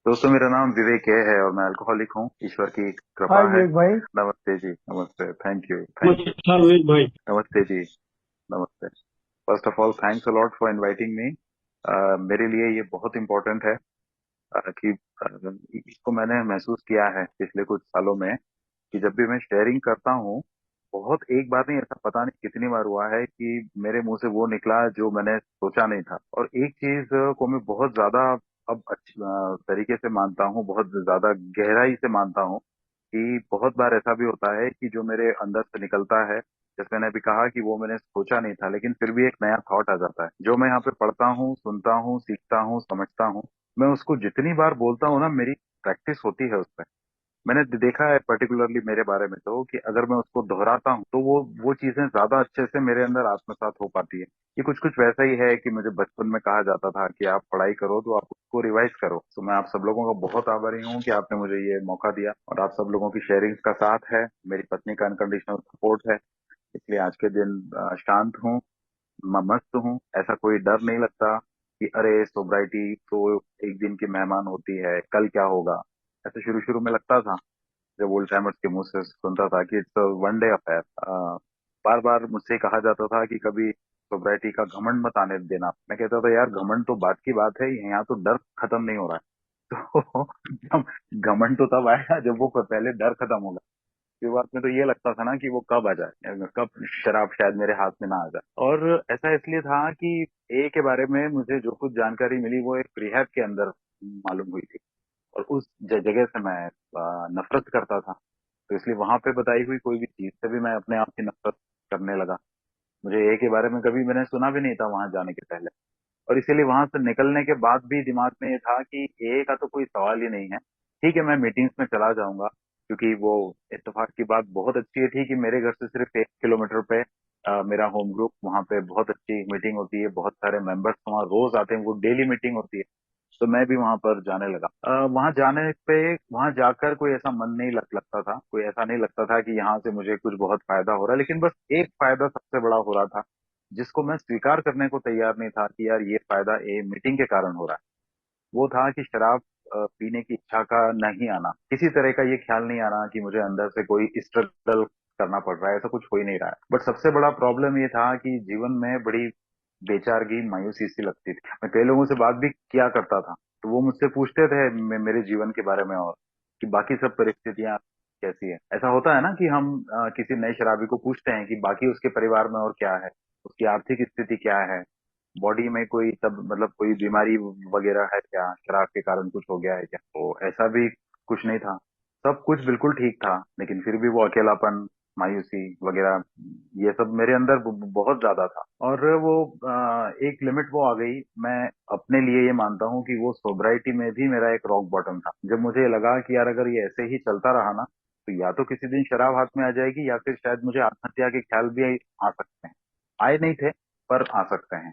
दोस्तों, मेरा नाम विवेक है और मैं अल्कोहलिक हूँ। ईश्वर की हाय कृपा है। विवेक भाई। नमस्ते जी, नमस्ते। Thank you, thank you. नमस्कार विवेक भाई। नमस्ते जी, नमस्ते। First of all, thanks a lot for inviting me. मेरे लिए ये बहुत इम्पोर्टेंट है कि इसको मैंने महसूस किया है पिछले कुछ सालों में कि जब भी मैं शेयरिंग करता हूँ, बहुत एक बार नहीं, ऐसा पता नहीं कितनी बार हुआ है कि मेरे मुंह से वो निकला जो मैंने सोचा नहीं था। और एक चीज को मैं बहुत ज्यादा अब अच्छी तरीके से मानता हूँ, बहुत ज्यादा गहराई से मानता हूँ कि बहुत बार ऐसा भी होता है कि जो मेरे अंदर से निकलता है, जैसे मैंने अभी कहा कि वो मैंने सोचा नहीं था, लेकिन फिर भी एक नया थॉट आ जाता है जो मैं यहाँ पे पढ़ता हूँ, सुनता हूँ, सीखता हूँ, समझता हूँ। मैं उसको जितनी बार बोलता हूँ ना, मेरी प्रैक्टिस होती है उसमें। मैंने देखा है पर्टिकुलरली मेरे बारे में तो कि अगर मैं उसको दोहराता हूँ तो वो चीजें ज्यादा अच्छे से मेरे अंदर आत्मसात हो पाती है। ये कुछ कुछ वैसा ही है कि मुझे बचपन में कहा जाता था कि आप पढ़ाई करो तो आप उसको रिवाइज करो। तो मैं आप सब लोगों का बहुत आभारी हूँ कि आपने मुझे ये मौका दिया और आप सब लोगों की शेयरिंग्स का साथ है, मेरी पत्नी का अनकंडीशनल सपोर्ट है। इसलिए आज के दिन शांत हूँ, मस्त हूँ। ऐसा कोई डर नहीं लगता कि अरे सोब्राइटी तो एक दिन की मेहमान होती है, कल क्या होगा। ऐसे शुरू शुरू में लगता था, जब ओल्ड टाइमर्स के मुंह से सुनता था कि इट्स वन डे अफेयर। बार बार मुझसे कहा जाता था कि कभी सोब्राइटी का घमंड मत आने देना। मैं कहता था यार, घमंड तो बात की बात है, यहाँ तो डर खत्म नहीं हो रहा है। तो घमंड तो तब आएगा जब वो पहले डर खत्म होगा। शुरुआत में तो ये लगता था ना कि वो कब आ जाए, कब शराब शायद मेरे हाथ में ना आ जाए। और ऐसा इसलिए था कि ए के बारे में मुझे जो कुछ जानकारी मिली वो एक रिहैब के अंदर मालूम हुई थी। और उस जगह से मैं नफरत करता था। तो इसलिए वहां पे बताई हुई कोई भी चीज से भी मैं अपने आप की नफरत करने लगा। मुझे ए के बारे में कभी मैंने सुना भी नहीं था वहां जाने के पहले। और इसीलिए वहां से निकलने के बाद भी दिमाग में ये था कि ए का तो कोई सवाल ही नहीं है। ठीक है, मैं मीटिंग्स में चला जाऊंगा, क्योंकि वो इत्तेफाक की बात बहुत अच्छी थी कि मेरे घर से सिर्फ 1 किलोमीटर पे मेरा होम ग्रुप, वहां पे बहुत अच्छी मीटिंग होती है, बहुत सारे मेंबर्स वहाँ रोज आते हैं, वो डेली मीटिंग होती है। तो मैं भी वहां पर जाने लगा। वहां जाने पे, वहां जाकर कोई ऐसा मन नहीं लगता था, कोई ऐसा नहीं लगता था कि यहाँ से मुझे कुछ बहुत फायदा हो रहा है, लेकिन बस एक फायदा सबसे बड़ा हो रहा था जिसको मैं स्वीकार करने को तैयार नहीं था कि यार ये फायदा ए मीटिंग के कारण हो रहा है। वो था कि शराब पीने की इच्छा का नहीं आना, किसी तरह का ये ख्याल नहीं आना कि मुझे अंदर से कोई स्ट्रगल करना पड़ रहा है, ऐसा कुछ हो ही नहीं रहा है। बट सबसे बड़ा प्रॉब्लम ये था कि जीवन में बड़ी बेचारगी, मायूसी सी लगती थी। मैं कई लोगों से बात भी किया करता था, तो वो मुझसे पूछते थे मेरे जीवन के बारे में और कि बाकी सब परिस्थितियां कैसी है। ऐसा होता है ना कि हम किसी नए शराबी को पूछते हैं कि बाकी उसके परिवार में और क्या है, उसकी आर्थिक स्थिति क्या है, बॉडी में कोई तब मतलब कोई बीमारी वगैरह है क्या, शराब के कारण कुछ हो गया है क्या। तो ऐसा भी कुछ नहीं था, सब कुछ बिल्कुल ठीक था। लेकिन फिर भी वो अकेलापन, मायूसी वगैरह, ये सब मेरे अंदर बहुत ज्यादा था। और वो एक लिमिट वो आ गई। मैं अपने लिए ये मानता हूँ कि वो सोब्राइटी में भी मेरा एक रॉक बॉटम था, जब मुझे लगा कि यार अगर ये ऐसे ही चलता रहा ना, तो या तो किसी दिन शराब हाथ में आ जाएगी या फिर शायद मुझे आत्महत्या के ख्याल भी आ सकते हैं। आए नहीं थे, पर आ सकते हैं।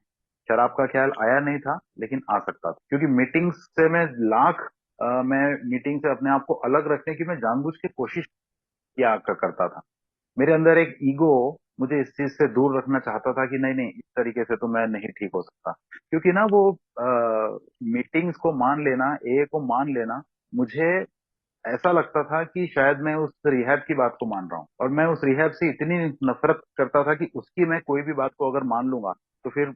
शराब का ख्याल आया नहीं था, लेकिन आ सकता था, क्योंकि मीटिंग्स से मैं लाख मैं मीटिंग से अपने आप को अलग रखने की मैं जानबूझ के कोशिश किया करता था। मेरे अंदर एक ईगो मुझे इस चीज से दूर रखना चाहता था कि नहीं नहीं, इस तरीके से तो मैं नहीं ठीक हो सकता। क्योंकि ना वो मीटिंग्स को मान लेना, ए को मान लेना, मुझे ऐसा लगता था कि शायद मैं उस रिहैब की बात को मान रहा हूँ। और मैं उस रिहैब से इतनी नफरत करता था कि उसकी मैं कोई भी बात को अगर मान लूंगा तो फिर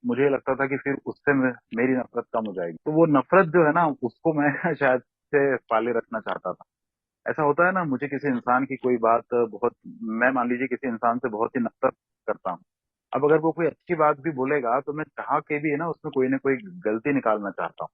मुझे लगता था कि फिर उससे मेरी नफरत कम हो जाएगी। तो वो नफरत जो है ना, उसको मैं शायद से पाले रखना चाहता था। ऐसा होता है ना, मुझे किसी इंसान की कोई बात बहुत, मैं मान लीजिए किसी इंसान से बहुत ही नफरत करता हूँ। अब अगर वो कोई अच्छी बात भी बोलेगा तो मैं चाह के भी है ना उसमें कोई ना कोई गलती निकालना चाहता हूँ।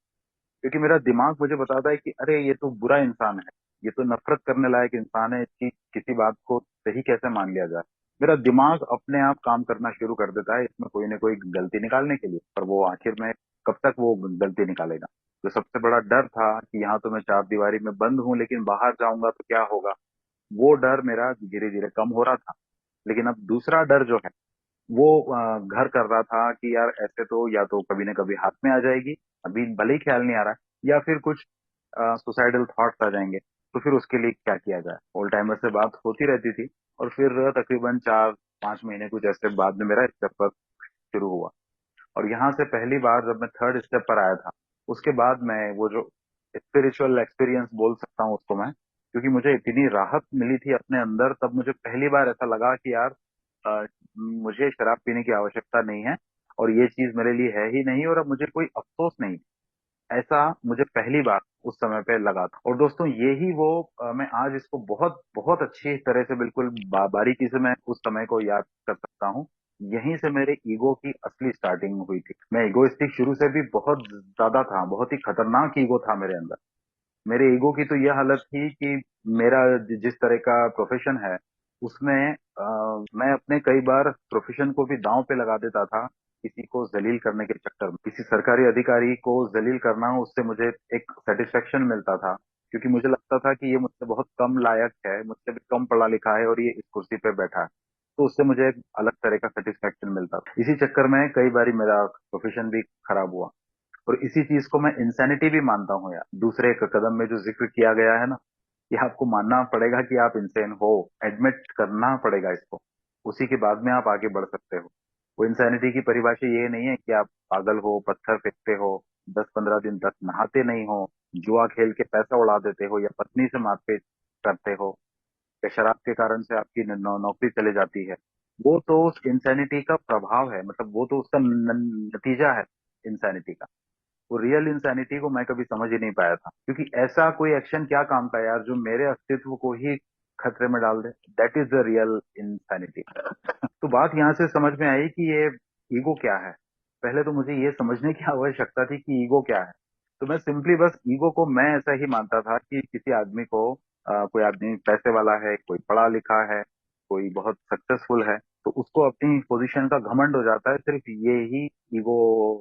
क्योंकि मेरा दिमाग मुझे बताता है कि अरे ये तो बुरा इंसान है, ये तो नफरत करने लायक इंसान है, इसकी किसी बात को सही कैसे मान लिया जाए। मेरा दिमाग अपने आप काम करना शुरू कर देता है इसमें कोई ना कोई गलती निकालने के लिए, पर वो आखिर में कब तक वो गलती निकालेगा। जो सबसे बड़ा डर था कि यहाँ तो मैं चार दीवारी में बंद हूँ, लेकिन बाहर जाऊंगा तो क्या होगा, वो डर मेरा धीरे धीरे कम हो रहा था। लेकिन अब दूसरा डर जो है वो घर कर रहा था कि यार ऐसे तो या तो कभी ना कभी हाथ में आ जाएगी, अभी भले ही ख्याल नहीं आ रहा है, या फिर कुछ सुसाइडल थॉट्स आ जाएंगे। तो फिर उसके लिए क्या किया जाए। ओल्ड टाइमर से बात होती रहती थी। और फिर तकरीबन 4-5 महीने कुछ ऐसे बाद में मेरा स्टेप पर शुरू हुआ। और यहाँ से पहली बार जब मैं थर्ड स्टेप पर आया था, उसके बाद मैं वो जो स्पिरिचुअल एक्सपीरियंस बोल सकता हूँ उसको मैं, क्योंकि मुझे इतनी राहत मिली थी अपने अंदर। तब मुझे पहली बार ऐसा लगा कि यार अ, मुझे शराब पीने की आवश्यकता नहीं है, और ये चीज मेरे लिए है ही नहीं, और अब मुझे कोई अफसोस नहीं। ऐसा मुझे पहली बार उस समय पे लगा था। और दोस्तों यही वो मैं आज इसको बहुत बहुत अच्छी तरह से बिल्कुल बारीकी से मैं उस समय को याद कर सकता हूँ। यहीं से मेरे ईगो की असली स्टार्टिंग हुई थी। मैं इगोइस्टिक शुरू से भी बहुत ज्यादा था, बहुत ही खतरनाक ईगो था मेरे अंदर। मेरे ईगो की तो यह हालत थी कि मेरा जिस तरह का प्रोफेशन है उसमें मैं अपने कई बार प्रोफेशन को भी दांव पे लगा देता था, किसी को जलील करने के चक्कर में। किसी सरकारी अधिकारी को जलील करना, उससे मुझे एक सेटिस्फेक्शन मिलता था, क्योंकि मुझे लगता था कि ये मुझसे बहुत कम लायक है, मुझसे भी कम पढ़ा लिखा है, और ये इस कुर्सी पे बैठा है। तो उससे मुझे एक अलग तरह का सेटिस्फेक्शन मिलता था। इसी चक्कर में कई बार मेरा प्रोफेशन भी खराब हुआ। और इसी चीज को मैं इंसैनिटी भी मानता हूँ यार। दूसरे एक कदम में जो जिक्र किया गया है ना, कि आपको मानना पड़ेगा कि आप इंसान हो, एडमिट करना पड़ेगा इसको, उसी के बाद में आप आगे बढ़ सकते हो। वो इंसैनिटी की परिभाषा ये नहीं है कि आप पागल हो, पत्थर फेंकते हो, 10-15 दिन तक नहाते नहीं हो, जुआ खेल के पैसा उड़ा देते हो, या पत्नी से मारपीट करते हो, या शराब के कारण से आपकी नौकरी चले जाती है। वो तो उस इंसैनिटी का प्रभाव है, मतलब वो तो उसका नतीजा है इंसैनिटी का। वो रियल इंसैनिटी को मैं कभी समझ ही नहीं पाया था, क्योंकि ऐसा कोई एक्शन क्या काम का यार जो मेरे अस्तित्व को ही खतरे में डाल दे। That is the real insanity. तो बात यहाँ से समझ में आई कि ये ईगो क्या है। पहले तो मुझे ये समझने की आवश्यकता थी कि ईगो क्या है। तो मैं सिंपली बस ईगो को मैं ऐसा ही मानता था कि किसी आदमी को कोई आदमी पैसे वाला है, कोई पढ़ा लिखा है, कोई बहुत सक्सेसफुल है, तो उसको अपनी पोजीशन का घमंड हो जाता है, सिर्फ ये ही ईगो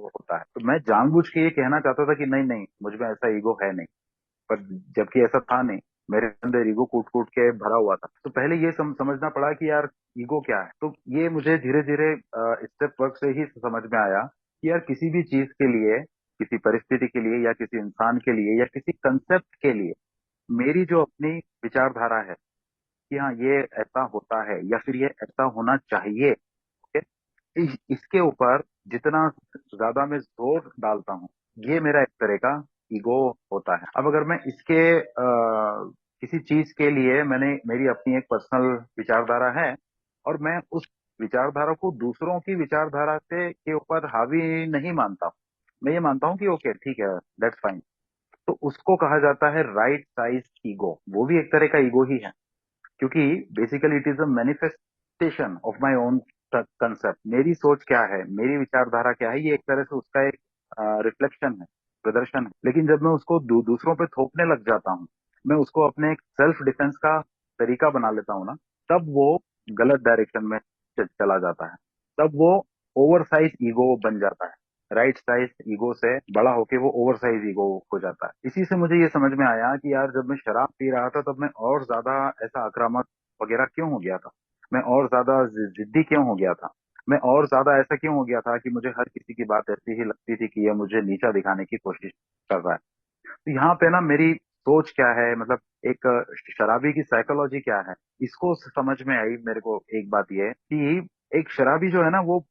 होता है। तो मैं जानबूझ के ये कहना चाहता था कि नहीं नहीं, मुझ में ऐसा ईगो है नहीं। पर जबकि ऐसा था नहीं, मेरे अंदर ईगो कूट कूट के भरा हुआ था। तो पहले ये समझना पड़ा कि यार ईगो क्या है। तो ये मुझे धीरे धीरे स्टेप वर्क से ही समझ में आया कि यार किसी भी चीज के लिए, किसी परिस्थिति के लिए, या किसी इंसान के लिए, या किसी कंसेप्ट के लिए मेरी जो अपनी विचारधारा है कि हाँ ये ऐसा होता है, या फिर ये ऐसा होना चाहिए, ओके, इसके ऊपर जितना ज्यादा मैं जोर डालता हूँ, ये मेरा एक तरह का ईगो होता है। अब अगर मैं इसके किसी चीज के लिए, मेरी अपनी एक पर्सनल विचारधारा है, और मैं उस विचारधारा को दूसरों की विचारधारा से के ऊपर हावी नहीं मानता हूँ। मैं ये मानता हूँ कि ओके ठीक है, दैट्स फाइन। तो उसको कहा जाता है राइट साइज ईगो। वो भी एक तरह का ईगो ही है, क्योंकि basically it is a manifestation of my own concept. मेरी सोच क्या है, मेरी विचारधारा क्या है, ये एक तरह से उसका एक रिफ्लेक्शन है, प्रदर्शन है। लेकिन जब मैं उसको दूसरों पे थोपने लग जाता हूँ, मैं उसको अपने एक सेल्फ डिफेंस का तरीका बना लेता हूँ ना, तब वो गलत डायरेक्शन में चला जाता है। तब वो ओवर साइज ईगो बन जाता है। राइट साइज ईगो से बड़ा होके वो ओवर साइज ईगो हो जाता है। इसी से मुझे ये समझ में आया कि यार जब मैं शराब पी रहा था, तब मैं और ज्यादा ऐसा आक्रामक वगैरह क्यों हो गया था। मैं और ज्यादा जिद्दी क्यों हो गया था। मैं और ज्यादा ऐसा क्यों हो गया था कि मुझे हर किसी की बात ऐसी ही लगती थी कि ये मुझे नीचा दिखाने की कोशिश कर रहा है। तो यहाँ पे ना मेरी सोच क्या है, मतलब एक शराबी की साइकोलॉजी क्या है, इसको समझ में आई मेरे को। एक बात ये है कि एक शराबी जो है ना, वो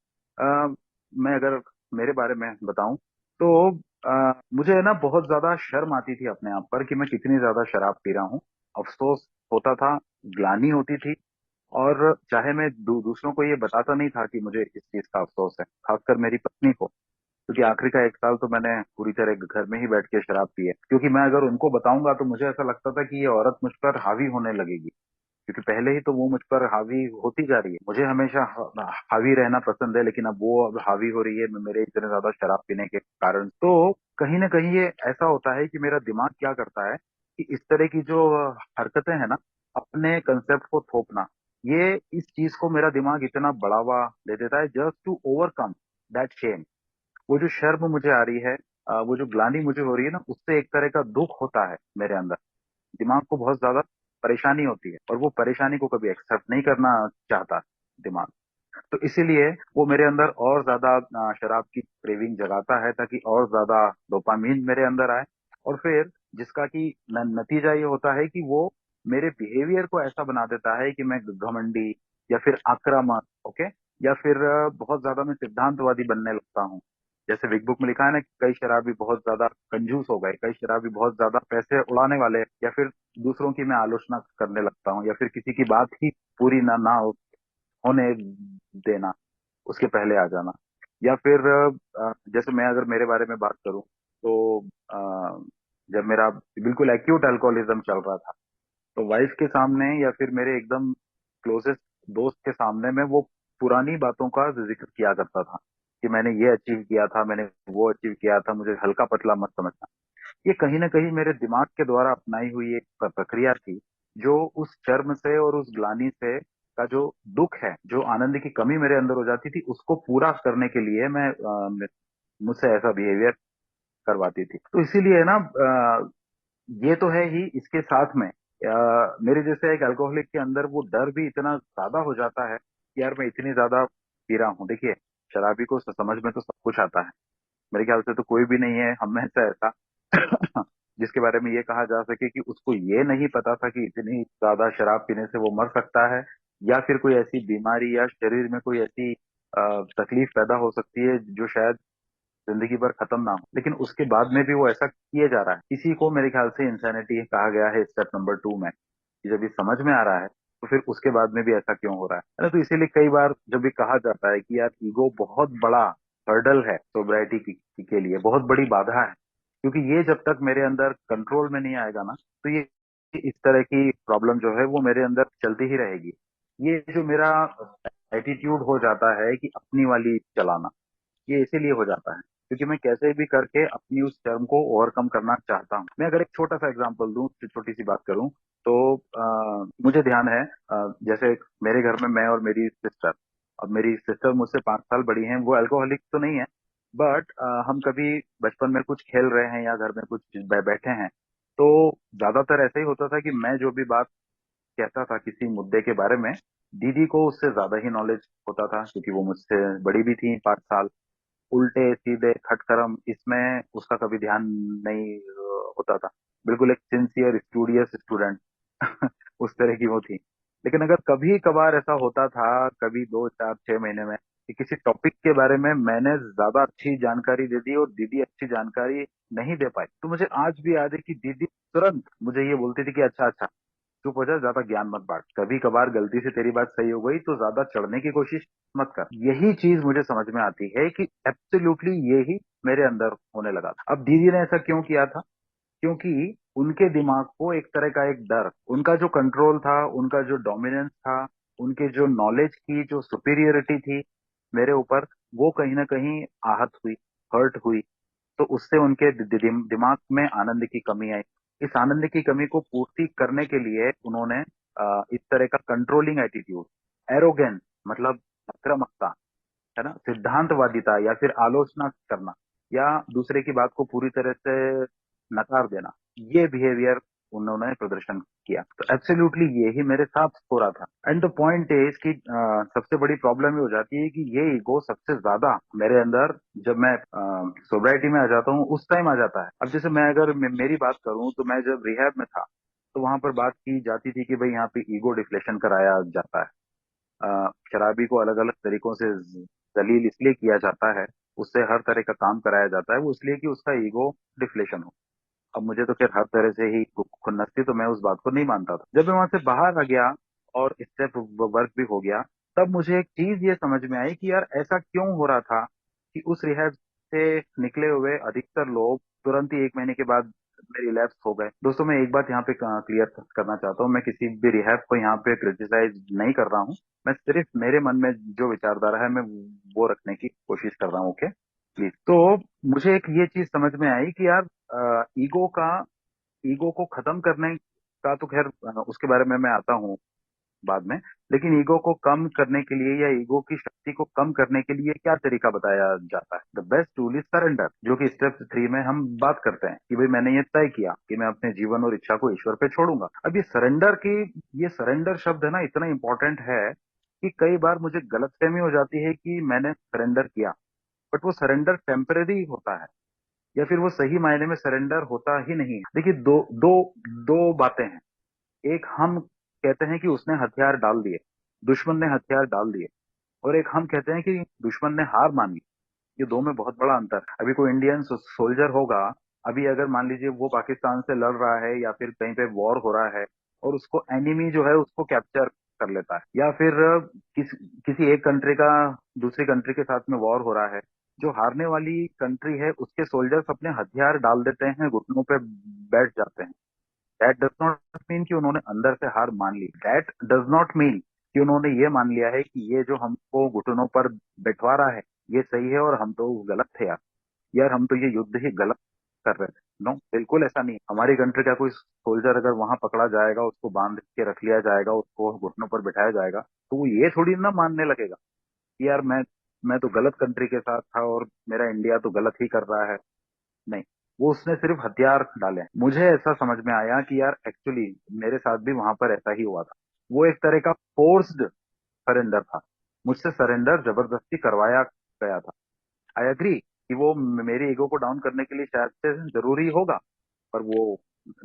मैं अगर मेरे बारे में बताऊं तो मुझे है ना बहुत ज्यादा शर्म आती थी अपने आप पर कि मैं कितनी ज्यादा शराब पी रहा हूँ। अफसोस होता था, ग्लानि होती थी। और चाहे मैं दूसरों को ये बताता नहीं था कि मुझे इस चीज का अफसोस है, खासकर मेरी पत्नी को, क्योंकि आखिरी का 1 साल तो मैंने पूरी तरह घर में ही बैठ के शराब पी है। क्योंकि मैं अगर उनको बताऊंगा तो मुझे ऐसा लगता था कि ये औरत मुझ पर हावी होने लगेगी, क्योंकि पहले ही तो वो मुझ पर हावी होती जा रही है। मुझे हमेशा हावी रहना पसंद है, लेकिन अब वो अब हावी हो रही है मेरे इतने ज्यादा शराब पीने के कारण। तो कहीं ना कहीं ये ऐसा होता है कि मेरा दिमाग क्या करता है कि इस तरह की जो हरकतें हैं ना, अपने कंसेप्ट को थोपना, ये इस चीज को मेरा दिमाग इतना बढ़ावा दे देता है just to overcome that shame. वो जो शर्म मुझे आ रही है, वो जो ग्लानि मुझे हो रही है ना, उससे एक तरह का दुख होता है मेरे अंदर। दिमाग को बहुत ज्यादा परेशानी होती है, और वो परेशानी को कभी एक्सेप्ट नहीं करना चाहता दिमाग। तो इसीलिए वो मेरे अंदर और ज्यादा शराब की क्रेविंग जगाता है, ताकि और ज्यादा डोपामीन मेरे अंदर आए। और फिर जिसका कि नतीजा ये होता है कि वो मेरे बिहेवियर को ऐसा बना देता है कि मैं घमंडी, या फिर आक्रामक, ओके, या फिर बहुत ज्यादा मैं सिद्धांतवादी बनने लगता हूँ। जैसे बिग बुक में लिखा है ना कि कई शराबी बहुत ज्यादा कंजूस हो गए, कई शराबी बहुत ज्यादा पैसे उड़ाने वाले, या फिर दूसरों की मैं आलोचना करने लगता हूँ, या फिर किसी की बात ही पूरी ना होने देना, उसके पहले आ जाना। या फिर जैसे मैं अगर मेरे बारे में बात करूं तो जब मेरा बिल्कुल एक्यूट अल्कोहलिज्म चल रहा था, तो वाइफ के सामने या फिर मेरे एकदम क्लोजेस्ट दोस्त के सामने मैं वो पुरानी बातों का जिक्र किया करता था कि मैंने ये अचीव किया था, मैंने वो अचीव किया था, मुझे हल्का पतला मत समझना। ये कहीं ना कहीं मेरे दिमाग के द्वारा अपनाई हुई एक प्रक्रिया थी, जो उस शर्म से और उस ग्लानि से का जो दुख है, जो आनंद की कमी मेरे अंदर हो जाती थी, उसको पूरा करने के लिए मुझसे ऐसा बिहेवियर करवाती थी। तो इसीलिए ना ये तो है ही, इसके साथ में मेरे जैसे एक अल्कोहलिक के अंदर वो डर भी इतना ज्यादा हो जाता है कि यार मैं इतनी ज्यादा पी रहा हूँ। देखिए, शराबी को समझ में तो सब कुछ आता है, मेरे ख्याल से तो कोई भी नहीं है हम में से ऐसा जिसके बारे में ये कहा जा सके कि उसको ये नहीं पता था कि इतनी ज्यादा शराब पीने से वो मर सकता है, या फिर कोई ऐसी बीमारी या शरीर में कोई ऐसी तकलीफ पैदा हो सकती है जो शायद जिंदगी भर खत्म ना हो, लेकिन उसके बाद में भी वो ऐसा किए जा रहा है। इसी को मेरे ख्याल से इंसैनिटी कहा गया है स्टेप नंबर 2 में, कि जब ये समझ में आ रहा है तो फिर उसके बाद में भी ऐसा क्यों हो रहा है ना। तो इसीलिए कई बार जब भी कहा जाता है कि यार ईगो बहुत बड़ा हर्डल है सोब्राइटी के लिए, बहुत बड़ी बाधा है, क्योंकि ये जब तक मेरे अंदर कंट्रोल में नहीं आएगा ना, तो ये इस तरह की प्रॉब्लम जो है वो मेरे अंदर चलती ही रहेगी। ये जो मेरा एटीट्यूड हो जाता है कि अपनी वाली चलाना, ये इसीलिए हो जाता है क्योंकि मैं कैसे भी करके अपनी उस शर्म को ओवरकम करना चाहता हूँ। मैं अगर एक छोटा सा एग्जांपल दूं, छोटी सी बात करूं, तो मुझे ध्यान है, जैसे मेरे घर में मैं और मेरी सिस्टर, अब मेरी सिस्टर मुझसे 5 साल बड़ी हैं, वो अल्कोहलिक तो नहीं है, बट हम कभी बचपन में कुछ खेल रहे हैं या घर में कुछ बैठे हैं, तो ज्यादातर ऐसा ही होता था कि मैं जो भी बात कहता था किसी मुद्दे के बारे में, दीदी को उससे ज्यादा ही नॉलेज होता था क्योंकि वो मुझसे बड़ी भी थी 5 साल। उल्टे सीधे खटकरम इसमें उसका कभी ध्यान नहीं होता था, बिल्कुल एक सिंसियर स्टूडियस स्टूडेंट उस तरह की वो थी। लेकिन अगर कभी कभार ऐसा होता था, कभी 2 4 6 महीने में, कि किसी टॉपिक के बारे में मैंने ज्यादा अच्छी जानकारी दे दी और दीदी अच्छी जानकारी नहीं दे पाई, तो मुझे आज भी याद है कि दीदी तुरंत मुझे ये बोलती थी कि अच्छा अच्छा, चुप हो जा, ज्यादा ज्ञान मत बांट, कभी कभार गलती से तेरी बात सही हो गई तो ज्यादा चढ़ने की कोशिश मत कर। यही चीज मुझे समझ में आती है कि एब्सोल्युटली ये ही मेरे अंदर होने लगा था। अब दीदी ने ऐसा क्यों किया था? क्योंकि उनके दिमाग को एक तरह का एक डर, उनका जो कंट्रोल था, उनका जो डोमिनेंस था, उनके जो नॉलेज की जो सुपीरियरिटी थी मेरे ऊपर, वो कहीं ना कहीं आहत हुई, हर्ट हुई। तो उससे उनके दिमाग में आनंद की कमी आई। इस आनंद की कमी को पूर्ति करने के लिए उन्होंने इस तरह का कंट्रोलिंग एटीट्यूड, एरोगेंस, मतलब आक्रामकता, है ना, सिद्धांतवादिता, या फिर आलोचना करना, या दूसरे की बात को पूरी तरह से नकार देना, ये बिहेवियर उन्होंने प्रदर्शन किया। तो एब्सोल्युटली ये ही मेरे साथ हो रहा था। एंड द पॉइंट इज कि सबसे बड़ी प्रॉब्लम ये हो जाती है कि ये ईगो सबसे ज्यादा मेरे अंदर, जब मैं सोब्राइटी में आ जाता हूँ उस टाइम आ जाता है। अब जैसे मैं अगर मेरी बात करूं, तो मैं जब रिहैब में था तो वहां पर बात की जाती थी कि भाई यहाँ पे ईगो डिफ्लेशन कराया जाता है। शराबी को अलग अलग तरीकों से जलील इसलिए किया जाता है, उससे हर तरह का काम कराया जाता है, वो इसलिए कि उसका ईगो डिफ्लेशन हो। अब मुझे तो खैर हर तरह से ही खुन्नस थी, तो मैं उस बात को नहीं मानता था। जब मैं वहां से बाहर आ गया और स्टेप वर्क भी हो गया, तब मुझे एक चीज ये समझ में आई कि यार ऐसा क्यों हो रहा था कि उस रिहैब से निकले हुए अधिकतर लोग तुरंत ही 1 महीने के बाद में रिलैप्स हो गए। दोस्तों, मैं एक बात यहाँ पे क्लियर करना चाहता हूँ, मैं किसी भी रिहैब को यहाँ पे क्रिटिसाइज नहीं कर रहा हूँ, मैं सिर्फ मेरे मन में जो विचारधारा है मैं वो रखने की कोशिश कर रहा हूँ। Okay, please. तो मुझे एक ये चीज समझ में आई कि यार ईगो का ईगो को खत्म करने का तो खैर उसके बारे में मैं आता हूँ बाद में, लेकिन ईगो को कम करने के लिए या ईगो की शक्ति को कम करने के लिए क्या तरीका बताया जाता है? The best tool is surrender, जो कि स्टेप 3 में हम बात करते हैं कि भाई मैंने ये तय किया कि मैं अपने जीवन और इच्छा को ईश्वर पे छोड़ूंगा। अब ये सरेंडर शब्द है ना, इतना इंपॉर्टेंट है कि कई बार मुझे गलतफहमी हो जाती है कि मैंने सरेंडर किया, बट वो सरेंडर टेम्परेरी होता है, या फिर वो सही मायने में सरेंडर होता ही नहीं है। देखिए, दो दो दो बातें हैं। एक, हम कहते हैं कि उसने हथियार डाल दिए, दुश्मन ने हथियार डाल दिए, और एक हम कहते हैं कि दुश्मन ने हार मान ली। ये दो में बहुत बड़ा अंतर है। अभी कोई इंडियन सोल्जर होगा, अभी अगर मान लीजिए वो पाकिस्तान से लड़ रहा है या फिर कहीं पे वॉर हो रहा है, और उसको एनिमी जो है उसको कैप्चर कर लेता है, या फिर किसी एक कंट्री का दूसरी कंट्री के साथ में वॉर हो रहा है, जो हारने वाली कंट्री है उसके सोल्जर्स अपने हथियार डाल देते हैं, घुटनों पे बैठ जाते हैं। दैट डज नॉट मीन कि उन्होंने अंदर से हार मान ली। दैट डज नॉट मीन कि उन्होंने ये मान लिया है कि ये जो हमको घुटनों पर बैठवा रहा है ये सही है और हम तो गलत थे यार, यार हम तो ये युद्ध ही गलत कर रहे थे। नो, बिल्कुल ऐसा नहीं है। हमारी कंट्री का कोई सोल्जर अगर वहां पकड़ा जाएगा, उसको बांध के रख लिया जाएगा, उसको घुटनों पर बिठाया जाएगा, तो वो ये थोड़ी ना मानने लगेगा कि यार मैं तो गलत कंट्री के साथ था और मेरा इंडिया तो गलत ही कर रहा है। नहीं, वो उसने सिर्फ हथियार डाले। मुझे ऐसा समझ में आया कि यार एक्चुअली मेरे साथ भी वहां पर ऐसा ही हुआ था। वो एक तरह का फोर्स्ड सरेंडर था, मुझसे सरेंडर जबरदस्ती करवाया गया था। आई एग्री कि वो मेरी ईगो को डाउन करने के लिए शायद से जरूरी होगा, पर वो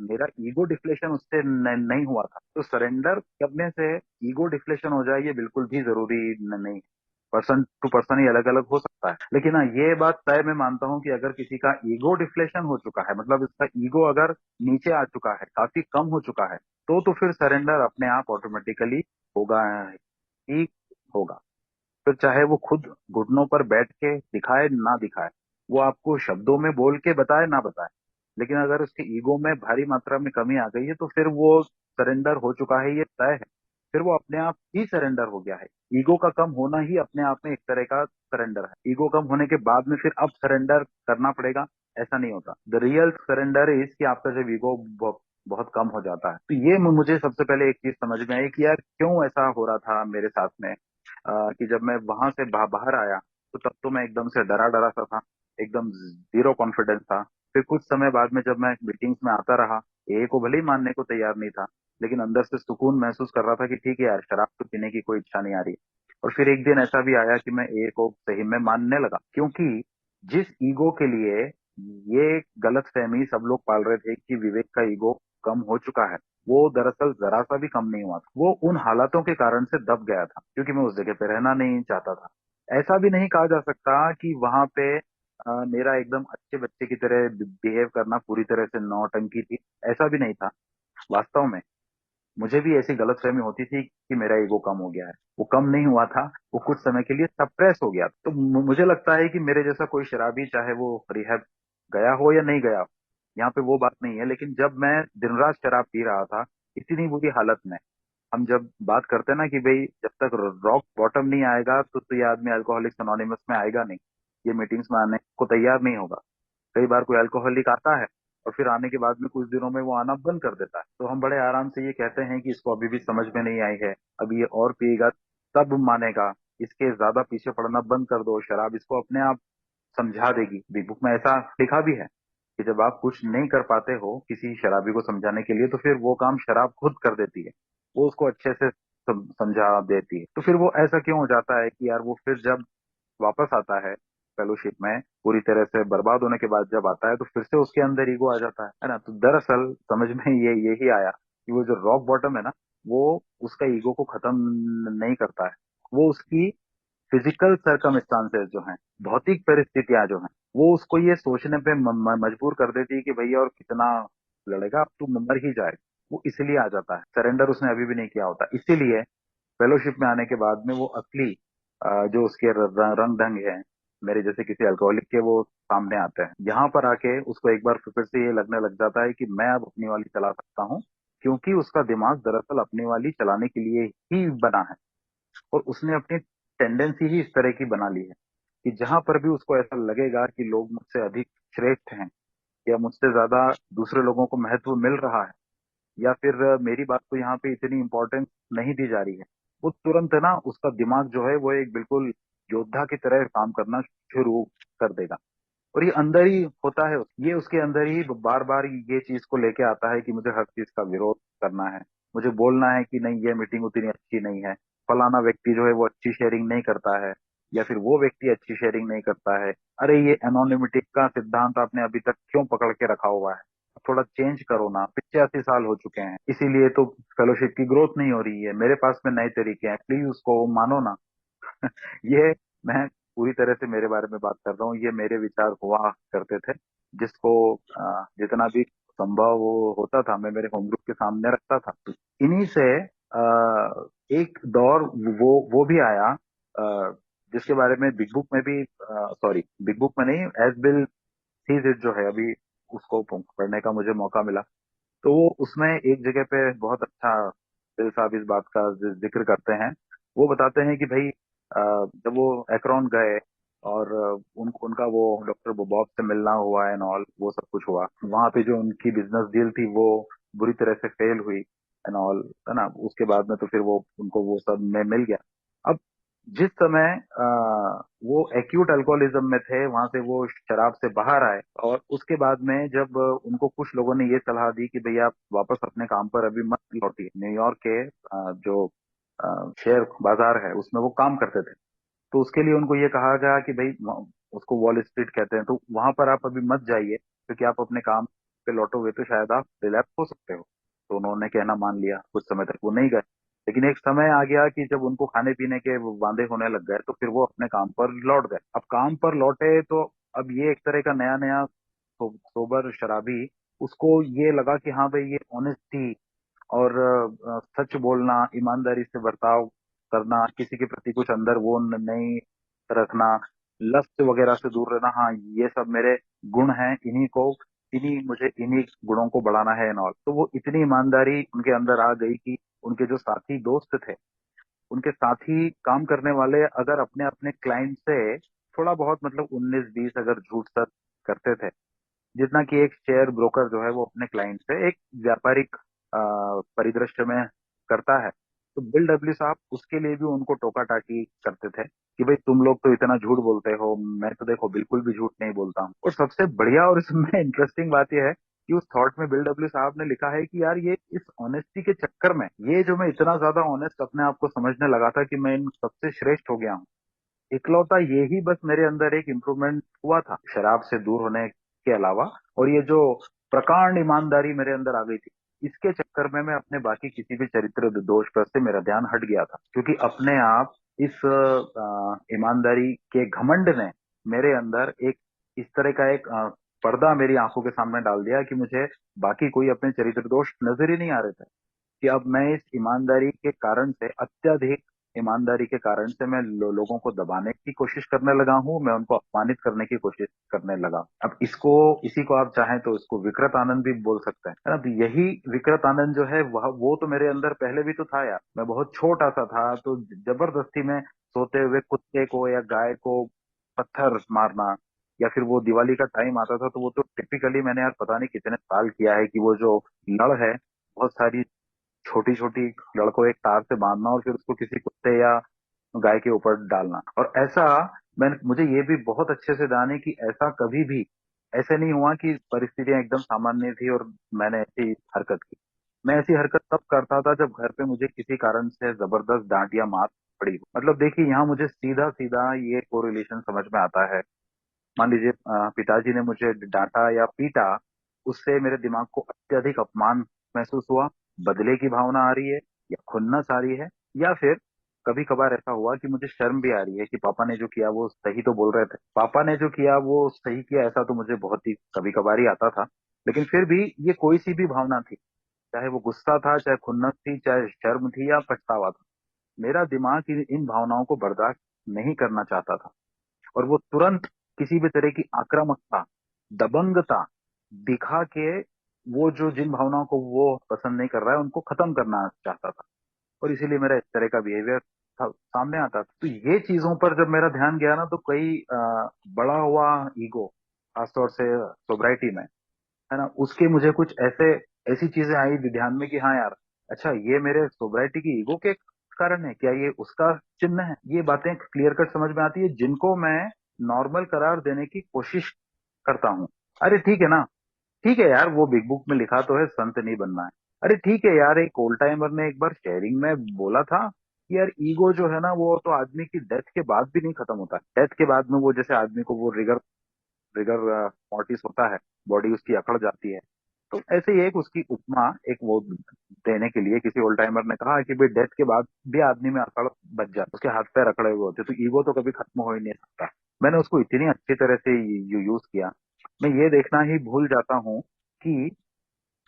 मेरा ईगो डिफ्लेशन उससे नहीं हुआ था। तो सरेंडर करने से ईगो डिफ्लेशन हो जाए ये बिल्कुल भी जरूरी नहीं। पर्सन टू पर्सन ही अलग अलग हो सकता है, लेकिन हाँ ये बात तय मैं मानता हूँ कि अगर किसी का ईगो डिफ्लेशन हो चुका है, मतलब इसका ईगो अगर नीचे आ चुका है, काफी कम हो चुका है, तो फिर सरेंडर अपने आप ऑटोमेटिकली होगा ही होगा। फिर चाहे वो खुद घुटनों पर बैठ के दिखाए ना दिखाए, वो आपको शब्दों में बोल के बताए ना बताए, लेकिन अगर उसके ईगो में भारी मात्रा में कमी आ गई है तो फिर वो सरेंडर हो चुका है, ये तय है। फिर वो अपने आप ही सरेंडर हो गया है। ईगो का कम होना ही अपने आप में एक तरह का सरेंडर है। ईगो कम होने के बाद में फिर अब सरेंडर करना पड़ेगा, ऐसा नहीं होता। द रियल सरेंडर इज कि आपका जब ईगो बहुत कम हो जाता है। तो ये मुझे सबसे पहले एक चीज समझ में आई कि यार क्यों ऐसा हो रहा था मेरे साथ में। कि जब मैं वहां से बाहर आया तो तब तो मैं एकदम से डरा डरा सा था, एकदम जीरो कॉन्फिडेंस था। फिर कुछ समय बाद में जब मैं मीटिंग्स में आता रहा, ए को भले ही मानने को तैयार नहीं था, लेकिन अंदर से सुकून महसूस कर रहा था कि ठीक है यार, शराब तो पीने की कोई इच्छा नहीं आ रही। और फिर एक दिन ऐसा भी आया कि मैं ए को सही में मानने लगा, क्योंकि जिस ईगो के लिए ये गलत फहमी सब लोग पाल रहे थे कि विवेक का ईगो कम हो चुका है, वो दरअसल जरा सा भी कम नहीं हुआ था। वो उन हालातों के कारण से दब गया था, क्योंकि मैं उस जगह पे रहना नहीं चाहता था। ऐसा भी नहीं कहा जा सकता कि वहां पे मेरा एकदम अच्छे बच्चे की तरह बिहेव करना पूरी तरह से नौटंकी थी, ऐसा भी नहीं था। वास्तव में मुझे भी ऐसी गलतफहमी होती थी कि मेरा ईगो कम हो गया है। वो कम नहीं हुआ था, वो कुछ समय के लिए सप्रेस हो गया। तो मुझे लगता है कि मेरे जैसा कोई शराबी, चाहे वो रिहैब गया हो या नहीं गया हो, यहाँ पे वो बात नहीं है, लेकिन जब मैं दिन रात शराब पी रहा था इतनी बुरी हालत में, हम जब बात करते हैं ना कि भाई जब तक रॉक बॉटम नहीं आएगा तो ये आदमी अल्कोहलिक्स अनोनिमस में आएगा नहीं, ये मीटिंग्स में आने को तैयार नहीं होगा। कई बार कोई अल्कोहलिक आता है और फिर आने के बाद में कुछ दिनों में वो आना बंद कर देता है, तो हम बड़े आराम से ये कहते हैं कि इसको अभी भी समझ में नहीं आई है, अब ये और पिएगा तब मानेगा, इसके ज्यादा पीछे पड़ना बंद कर दो, शराब इसको अपने आप समझा देगी। बिग बुक में ऐसा लिखा भी है कि जब आप कुछ नहीं कर पाते हो किसी शराबी को समझाने के लिए, तो फिर वो काम शराब खुद कर देती है, वो उसको अच्छे से समझा देती है। तो फिर वो ऐसा क्यों हो जाता है कि यार वो फिर जब वापस आता है फेलोशिप में, पूरी तरह से बर्बाद होने के बाद जब आता है, तो फिर से उसके अंदर ईगो आ जाता है ना। तो दरअसल समझ में ये यही आया कि वो जो रॉक बॉटम है ना, वो उसका ईगो को खत्म नहीं करता है, वो उसकी फिजिकल सर्कमस्टांसेस जो हैं, भौतिक परिस्थितियां जो हैं, वो उसको ये सोचने पे मजबूर कर देती है कि भैया और कितना लड़ेगा, अब तू मर ही जाए। वो इसलिए आ जाता है, सरेंडर उसने अभी भी नहीं किया होता। इसीलिए फेलोशिप में आने के बाद में वो असली जो उसके रंग ढंग है, मेरे जैसे किसी अल्कोहलिक के, वो सामने आते हैं। यहाँ पर आके उसको एक बार फिर से ये लगने लग जाता है कि मैं अब अपनी वाली चला सकता हूँ, क्योंकि उसका दिमाग दरअसल अपनी वाली चलाने के लिए ही बना है, और उसने अपनी टेंडेंसी ही इस तरह की बना ली है कि जहां पर भी उसको ऐसा लगेगा कि लोग मुझसे अधिक श्रेष्ठ हैं, या मुझसे ज्यादा दूसरे लोगों को महत्व मिल रहा है, या फिर मेरी बात को यहाँ पे इतनी इंपॉर्टेंस नहीं दी जा रही है, वो तुरंत है ना, उसका दिमाग जो है वो एक बिल्कुल योद्धा की तरह काम करना शुरू कर देगा। और ये अंदर ही होता है, ये उसके अंदर ही बार बार ये चीज को लेके आता है कि मुझे हर चीज का विरोध करना है, मुझे बोलना है कि नहीं ये मीटिंग उतनी अच्छी नहीं है, फलाना व्यक्ति जो है वो अच्छी शेयरिंग नहीं करता है, या फिर वो व्यक्ति अच्छी शेयरिंग नहीं करता है। अरे ये एनोनिमिटी का सिद्धांत आपने अभी तक क्यों पकड़ के रखा हुआ है, थोड़ा चेंज करो ना, 85 साल हो चुके हैं, इसीलिए तो फेलोशिप की ग्रोथ नहीं हो रही है, मेरे पास में नए तरीके हैं, प्लीज उसको मानो ना। ये मैं पूरी तरह से मेरे बारे में बात कर रहा हूँ, ये मेरे विचार हुआ करते थे, जिसको जितना भी संभव वो होता था मैं मेरे होम ग्रुप के सामने रखता था। तो इन्हीं से एक दौर वो भी आया, जिसके बारे में बिग बुक में भी, सॉरी बिग बुक में नहीं, एज बिल सीज इट जो है अभी, उसको पढ़ने का मुझे मौका मिला। तो वो उसमें एक जगह पे बहुत अच्छा दिल साहब इस बात का जिक्र करते हैं। वो बताते हैं कि भाई जब वो एकरॉन गए और उनको उनका वो डॉक्टर बॉब से मिलना हुआ एंड ऑल, वो सब कुछ हुआ वहां पे, जो उनकी बिजनेस डील थी वो बुरी तरह से फेल हुई एंड ऑल, है ना। उसके बाद में तो फिर वो उनको वो सब में मिल गया। अब जिस समय वो एक्यूट अल्कोहलिज्म में थे, वहां से वो शराब से बाहर आए, और उसके बाद में जब उनको कुछ लोगों ने ये सलाह दी कि भैया आप वापस अपने काम पर अभी मत लौटिए, न्यूयॉर्क के जो शेयर बाजार है उसमें वो काम करते थे। तो उसके लिए उनको ये कहा गया कि भाई उसको वॉल स्ट्रीट कहते हैं, तो वहां पर आप अभी मत जाइए, क्योंकि आप अपने काम पे लौटोगे तो शायद आप रिलैप्स हो सकते हो। तो उन्होंने कहना मान लिया, कुछ समय तक वो नहीं गए। लेकिन एक समय आ गया कि जब उनको खाने पीने के वो वांदे होने लग गए, तो फिर वो अपने काम पर लौट गए। अब काम पर लौटे तो अब ये एक तरह का नया नया सोबर शराबी, उसको ये लगा कि हाँ भाई, ये ऑनेस्टी और सच बोलना, ईमानदारी से बर्ताव करना, किसी के प्रति कुछ अंदर वो नहीं रखना, लस्ट वगैरह से दूर रहना, हाँ ये सब मेरे गुण हैं, इन्हीं गुणों को बढ़ाना है एंड ऑल। तो वो इतनी ईमानदारी उनके अंदर आ गई कि उनके जो साथी दोस्त थे, उनके साथी काम करने वाले, अगर अपने अपने क्लाइंट से थोड़ा बहुत मतलब 19-20 अगर झूठ सच करते थे, जितना कि एक शेयर ब्रोकर जो है वो अपने क्लाइंट से एक व्यापारिक परिदृश्य में करता है, तो बिल डब्ल्यू साहब उसके लिए भी उनको टोका टाकी करते थे कि भाई तुम लोग तो इतना झूठ बोलते हो, मैं तो देखो बिल्कुल भी झूठ नहीं बोलता हूँ। और सबसे बढ़िया और इसमें इंटरेस्टिंग बात यह है कि उस थॉट में बिल डब्ल्यू साहब ने लिखा है कि यार, ये इस ऑनेस्टी के चक्कर में, ये जो मैं इतना ज्यादा ऑनेस्ट अपने आप को समझने लगा था कि मैं इन सबसे श्रेष्ठ हो गया हूँ, इकलौता ये ही बस मेरे अंदर एक इम्प्रूवमेंट हुआ था शराब से दूर होने के अलावा। और ये जो प्रकांड ईमानदारी मेरे अंदर आ गई थी, इसके चक्कर में मैं अपने बाकी किसी भी चरित्र दोष पर से मेरा ध्यान हट गया था, क्योंकि अपने आप इस ईमानदारी के घमंड ने मेरे अंदर एक इस तरह का एक पर्दा मेरी आंखों के सामने डाल दिया कि मुझे बाकी कोई अपने चरित्र दोष नजर ही नहीं आ रहे थे। कि अब मैं इस ईमानदारी के कारण से, अत्यधिक ईमानदारी के कारण से, मैं लोगों को दबाने की कोशिश करने लगा हूँ, मैं उनको अपमानित करने की कोशिश करने लगा। अब इसी को आप चाहें तो इसको विकृत आनंद भी बोल सकते हैं, है ना। तो यही विकृत आनंद जो है वह वो तो मेरे अंदर पहले भी तो था यार। मैं बहुत छोटा सा था तो जबरदस्ती में सोते हुए कुत्ते को या गाय को पत्थर मारना, या फिर वो दिवाली का टाइम आता था तो वो तो टिपिकली मैंने यार पता नहीं कितने साल किया है कि वो जो लड़ है, बहुत सारी छोटी छोटी लड़ को एक तार से बांधना और फिर उसको किसी कुत्ते या गाय के ऊपर डालना। और ऐसा, मैं मुझे ये भी बहुत अच्छे से ध्यान है कि ऐसा कभी भी ऐसे नहीं हुआ कि परिस्थितियां एकदम सामान्य थी और मैंने ऐसी हरकत की। मैं ऐसी हरकत तब करता था जब घर पे मुझे किसी कारण से जबरदस्त डांट या मार पड़ी हो। मतलब देखिए, यहाँ मुझे सीधा सीधा ये कोरिलेशन समझ में आता है। मान लीजिए पिताजी ने मुझे डांटा या पीटा, उससे मेरे दिमाग को अत्यधिक अपमान महसूस हुआ, बदले की भावना आ रही है, या खुन्नस आ रही है, या फिर कभी कभार ऐसा हुआ कि मुझे शर्म भी आ रही है कि पापा ने जो किया वो सही तो बोल रहे थे, पापा ने जो किया वो सही किया, ऐसा तो मुझे बहुत ही कभी कभार ही आता था। लेकिन फिर भी ये कोई सी भी भावना थी, चाहे वो गुस्सा था, चाहे खुन्नस थी, चाहे शर्म थी या पछतावा था, मेरा दिमाग इन भावनाओं को बर्दाश्त नहीं करना चाहता था। और वो तुरंत किसी भी तरह की आक्रामकता, दबंगता दिखा के, वो जो जिन भावनाओं को वो पसंद नहीं कर रहा है उनको खत्म करना चाहता था। और इसीलिए मेरा इस तरह का बिहेवियर सामने आता था। तो ये चीजों पर जब मेरा ध्यान गया ना, तो कई बड़ा हुआ ईगो, खासतौर से सोब्राइटी में, है ना, उसके मुझे कुछ ऐसे ऐसी चीजें आई ध्यान में कि हाँ यार, अच्छा ये मेरे सोब्राइटी की ईगो के कारण है क्या, ये उसका चिन्ह है। ये बातें क्लियर कट समझ में आती है, जिनको मैं नॉर्मल करार देने की कोशिश करता हूँ। अरे ठीक है ना, ठीक है यार, वो बिग बुक में लिखा तो है संत नहीं बनना है। अरे ठीक है यार, एक ओल्ड टाइमर ने एक बार शेयरिंग में बोला था कि यार, ईगो जो है ना वो तो आदमी की डेथ के बाद भी नहीं खत्म होता। डेथ के बाद में वो, जैसे आदमी को वो रिगर रिगर मॉर्टिस होता है, बॉडी उसकी अकड़ जाती है, तो ऐसे ही एक उसकी उपमा, एक वो देने के लिए किसी ओल्ड टाइमर ने कहा कि भाई डेथ के बाद भी आदमी में अकड़ बच जाता, उसके हाथ पैर अकड़े हुए होते, तो ईगो तो कभी खत्म हो ही नहीं सकता। मैंने उसको इतनी अच्छी तरह से यूज किया। मैं ये देखना ही भूल जाता हूँ कि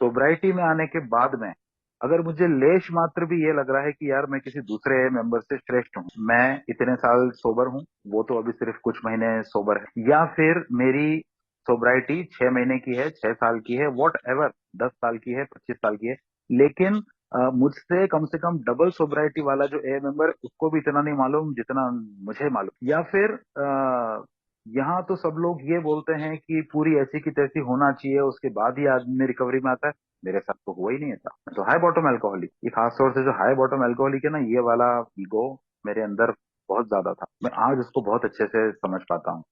सोब्राइटी में आने के बाद में अगर मुझे लेश मात्र भी ये लग रहा है कि यार मैं किसी दूसरे मेंबर से श्रेष्ठ हूँ, मैं इतने साल सोबर हूँ, वो तो अभी सिर्फ कुछ महीने सोबर है, या फिर मेरी सोब्राइटी 6 महीने की है, 6 साल की है, वॉट एवर, 10 साल की है, 25 साल की है, लेकिन मुझसे कम से कम डबल सोब्राइटी वाला जो ए मेंबर, उसको भी इतना नहीं मालूम जितना मुझे मालूम। या फिर यहाँ तो सब लोग ये बोलते हैं कि पूरी ऐसी की तैसी होना चाहिए, उसके बाद ही आदमी रिकवरी में आता है। मेरे साथ तो हुआ ही नहीं था। मैं तो हाई बॉटम अल्कोहलिक, ये खास तौर से जो हाई बॉटम अल्कोहलिक है ना, ये वाला ईगो मेरे अंदर बहुत ज्यादा था। मैं आज उसको बहुत अच्छे से समझ पाता हूँ,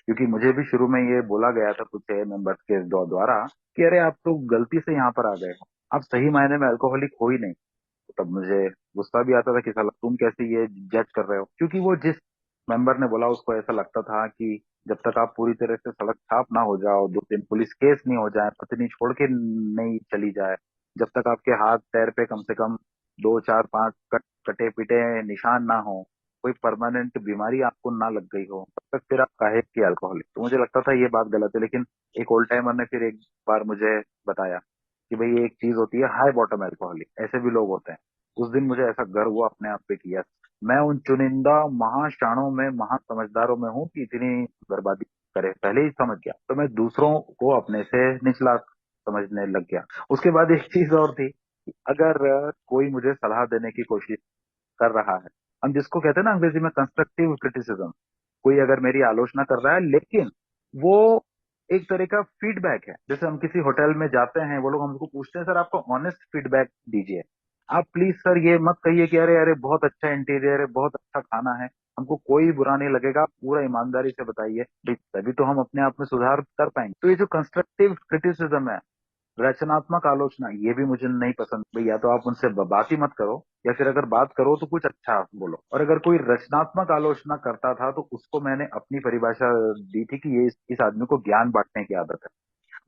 क्योंकि मुझे भी शुरू में ये बोला गया था कुछ मेंबर्स के द्वारा कि अरे आप तो गलती से यहाँ पर आ गए हो, आप सही मायने में अल्कोहलिक हो ही नहीं। तो तब मुझे गुस्सा भी आता था कि साला तुम कैसे ये जज कर रहे हो, क्योंकि वो जिस मेंबर ने बोला उसको ऐसा लगता था कि जब तक आप पूरी तरह से सड़क छाप ना हो जाओ, 2 3 पुलिस केस नहीं हो जाए, पत्नी छोड़ के नहीं चली जाए, जब तक आपके हाथ पैर पे कम से कम 2 4 5 कटे पिटे निशान ना हो, कोई परमानेंट बीमारी आपको ना लग गई हो, तब तक फिर आप काहे की अल्कोहलिक। तो मुझे लगता था ये बात गलत है, लेकिन एक ओल्ड टाइमर ने फिर एक बार मुझे बताया कि भाई ये एक चीज होती है हाई बॉटम अल्कोहलिक, ऐसे भी लोग होते हैं। उस दिन मुझे ऐसा गर्व हुआ अपने आप पे कि यस, मैं उन चुनिंदा महाशाणों में, महा समझदारों में हूँ कि इतनी बर्बादी करे पहले ही समझ गया, तो मैं दूसरों को अपने से निचला समझने लग गया। उसके बाद एक चीज और थी कि अगर कोई मुझे सलाह देने की कोशिश कर रहा है, हम जिसको कहते हैं ना अंग्रेजी में कंस्ट्रक्टिव क्रिटिसिज्म, कोई अगर मेरी आलोचना कर रहा है लेकिन वो एक तरह का फीडबैक है, जैसे हम किसी होटल में जाते हैं, वो लोग हमको पूछते हैं सर आपको ऑनेस्ट फीडबैक दीजिए, आप प्लीज सर ये मत कहिए कि अरे अरे बहुत अच्छा इंटीरियर है, बहुत अच्छा खाना है, हमको कोई बुरा नहीं लगेगा, आप पूरा ईमानदारी से बताइए भाई, तभी तो हम अपने आप में सुधार कर पाएंगे। तो ये जो कंस्ट्रक्टिव क्रिटिसिज्म है, रचनात्मक आलोचना, ये भी मुझे नहीं पसंद भाई। या तो आप उनसे बात ही मत करो, या फिर अगर बात करो तो कुछ अच्छा बोलो। और अगर कोई रचनात्मक आलोचना करता था तो उसको मैंने अपनी परिभाषा दी थी कि ये इस आदमी को ज्ञान बांटने की आदत है।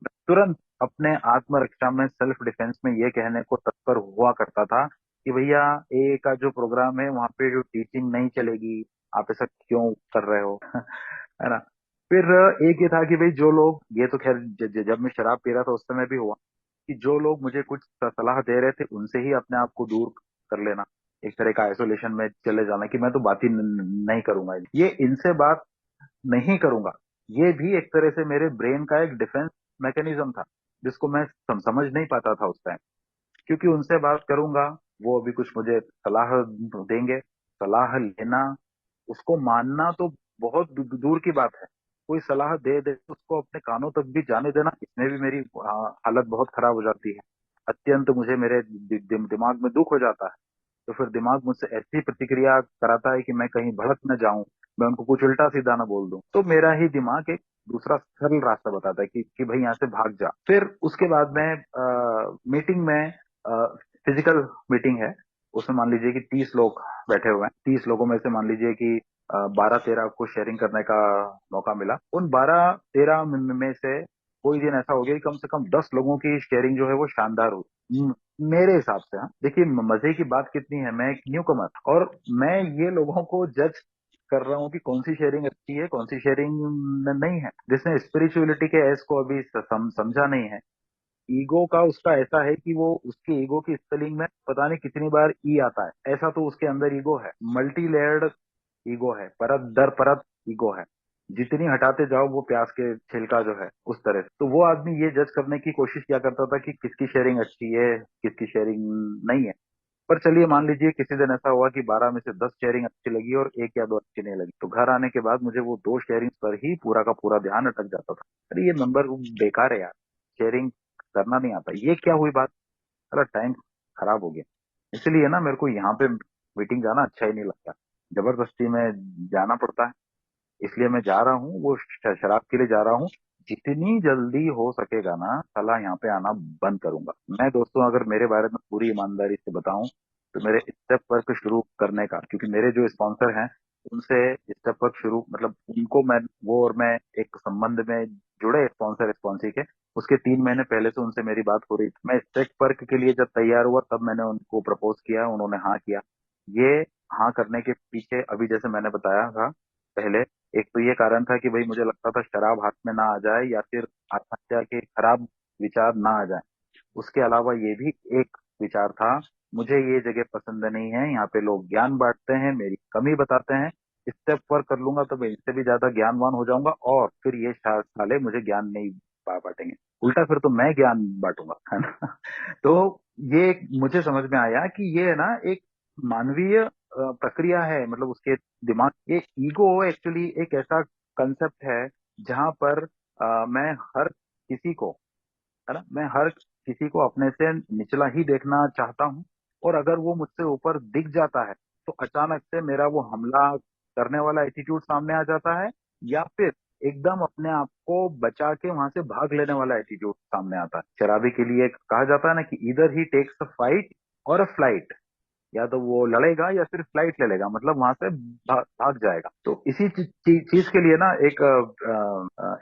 मैं तुरंत अपने आत्मरक्षा में, सेल्फ डिफेंस में ये कहने को तत्पर हुआ करता था कि भैया ए का जो प्रोग्राम है वहां पे जो टीचिंग नहीं चलेगी, आप ऐसा क्यों कर रहे हो है ना। फिर एक ये था कि भाई जो लोग, ये तो खैर जब मैं शराब पी रहा था उस समय भी हुआ, कि जो लोग मुझे कुछ सलाह दे रहे थे उनसे ही अपने आप को दूर कर लेना, एक तरह का आइसोलेशन में चले जाना कि मैं तो बात ही नहीं करूंगा, ये इनसे बात नहीं करूंगा। ये भी एक तरह से मेरे ब्रेन का एक डिफेंस मैकेनिज्म था, जिसको मैं समझ नहीं पाता था उस टाइम, क्योंकि उनसे बात करूंगा, वो अभी कुछ मुझे सलाह देंगे, सलाह लेना, उसको मानना तो बहुत दूर की बात है, कोई सलाह दे दे तो उसको अपने कानों तक भी जाने देना, इसमें भी मेरी हालत बहुत खराब हो जाती है। अत्यंत मुझे मेरे दिमाग में दुख हो जाता है, तो फिर दिमाग मुझसे ऐसी प्रतिक्रिया कराता है कि मैं कहीं भड़क न जाऊं, मैं उनको कुछ उल्टा सीधा ना बोल दूं, तो मेरा ही दिमाग एक दूसरा सरल रास्ता बताता है कि भाई यहाँ से भाग जा। फिर उसके बाद में मीटिंग में, फिजिकल मीटिंग है, उसमें मान लीजिए कि 30 लोग बैठे हुए हैं, 30 लोगों में से मान लीजिए कि 12 13 को शेयरिंग करने का मौका मिला। उन 12 13 में से कोई दिन ऐसा हो गया कि कम से कम 10 लोगों की शेयरिंग जो है वो शानदार हुई, मेरे हिसाब से। हाँ देखिए, मजे की बात कितनी है, मैं एक न्यू कमर और मैं ये लोगों को जज कर रहा हूँ कि कौन सी शेयरिंग अच्छी है, कौन सी शेयरिंग नहीं है, जिसने स्पिरिचुअलिटी के एस को अभी समझा नहीं है। ईगो का उसका ऐसा है कि वो, उसके ईगो की स्पेलिंग में पता नहीं कितनी बार ई आता है, ऐसा तो उसके अंदर ईगो है, मल्टी लेयर्ड ईगो है, परत दर परत ईगो है, जितनी हटाते जाओ वो प्याज के छिलका जो है उस तरह से। तो वो आदमी ये जज करने की कोशिश किया करता था कि किसकी शेयरिंग अच्छी है, किसकी शेयरिंग नहीं है। पर चलिए मान लीजिए किसी दिन ऐसा हुआ कि 12 में से 10 शेयरिंग अच्छी लगी और एक या दो अच्छी नहीं लगी, तो घर आने के बाद मुझे वो 2 शेयरिंग पर ही पूरा का पूरा ध्यान अटक जाता था। अरे ये नंबर बेकार है यार, शेयरिंग करना नहीं आता, ये क्या हुई बात, सारा टाइम खराब हो गया। इसलिए ना मेरे को यहाँ पे मीटिंग जाना अच्छा ही नहीं लगता, जबरदस्ती में जाना पड़ता है। इसलिए मैं जा रहा हूँ, वो शराब के लिए जा रहा हूँ। जितनी जल्दी हो सकेगा ना साला यहाँ पे आना बंद करूंगा मैं। दोस्तों, अगर मेरे बारे में पूरी ईमानदारी से बताऊं तो मेरे स्टेप वर्क शुरू करने का, क्योंकि मेरे जो स्पॉन्सर हैं उनसे स्टेप वर्क शुरू, मतलब उनको मैं, वो और मैं एक संबंध में जुड़े, स्पॉन्सर स्पॉन्सी के, उसके 3 महीने पहले से उनसे मेरी बात हो रही थी। मैं स्टेट वर्क के लिए जब तैयार हुआ तब मैंने उनको प्रपोज किया, उन्होंने हाँ किया। ये हाँ करने के पीछे अभी जैसे मैंने बताया था पहले, एक तो ये कारण था कि भाई मुझे लगता था शराब हाथ में ना आ जाए या फिर आत्महत्या के खराब विचार ना आ जाए। उसके अलावा ये भी एक विचार था, मुझे ये जगह पसंद नहीं है, यहाँ पे लोग ज्ञान बांटते हैं, मेरी कमी बताते हैं। स्टेप वर्क कर लूंगा तो मैं इनसे भी ज्यादा ज्ञानवान हो जाऊंगा, और फिर ये साले मुझे ज्ञान नहीं बांटेंगे, उल्टा फिर तो मैं ज्ञान बांटूंगा, है ना। तो ये मुझे समझ में आया कि ये है ना एक मानवीय प्रक्रिया है, मतलब उसके दिमाग, ये ईगो एक्चुअली एक ऐसा कंसेप्ट है जहां पर मैं हर किसी को, है ना, मैं हर किसी को अपने से निचला ही देखना चाहता हूँ। और अगर वो मुझसे ऊपर दिख जाता है तो अचानक से मेरा वो हमला करने वाला एटीट्यूड सामने आ जाता है, या फिर एकदम अपने आप को बचा के वहां से भाग लेने वाला एटीट्यूड सामने आता है। शराबी के लिए कहा जाता है ना कि इधर ही टेक्स अ फाइट और अ फ्लाइट, या तो वो लड़ेगा या फिर फ्लाइट ले लेगा, मतलब वहां से भाग जाएगा। तो इसी चीज के लिए ना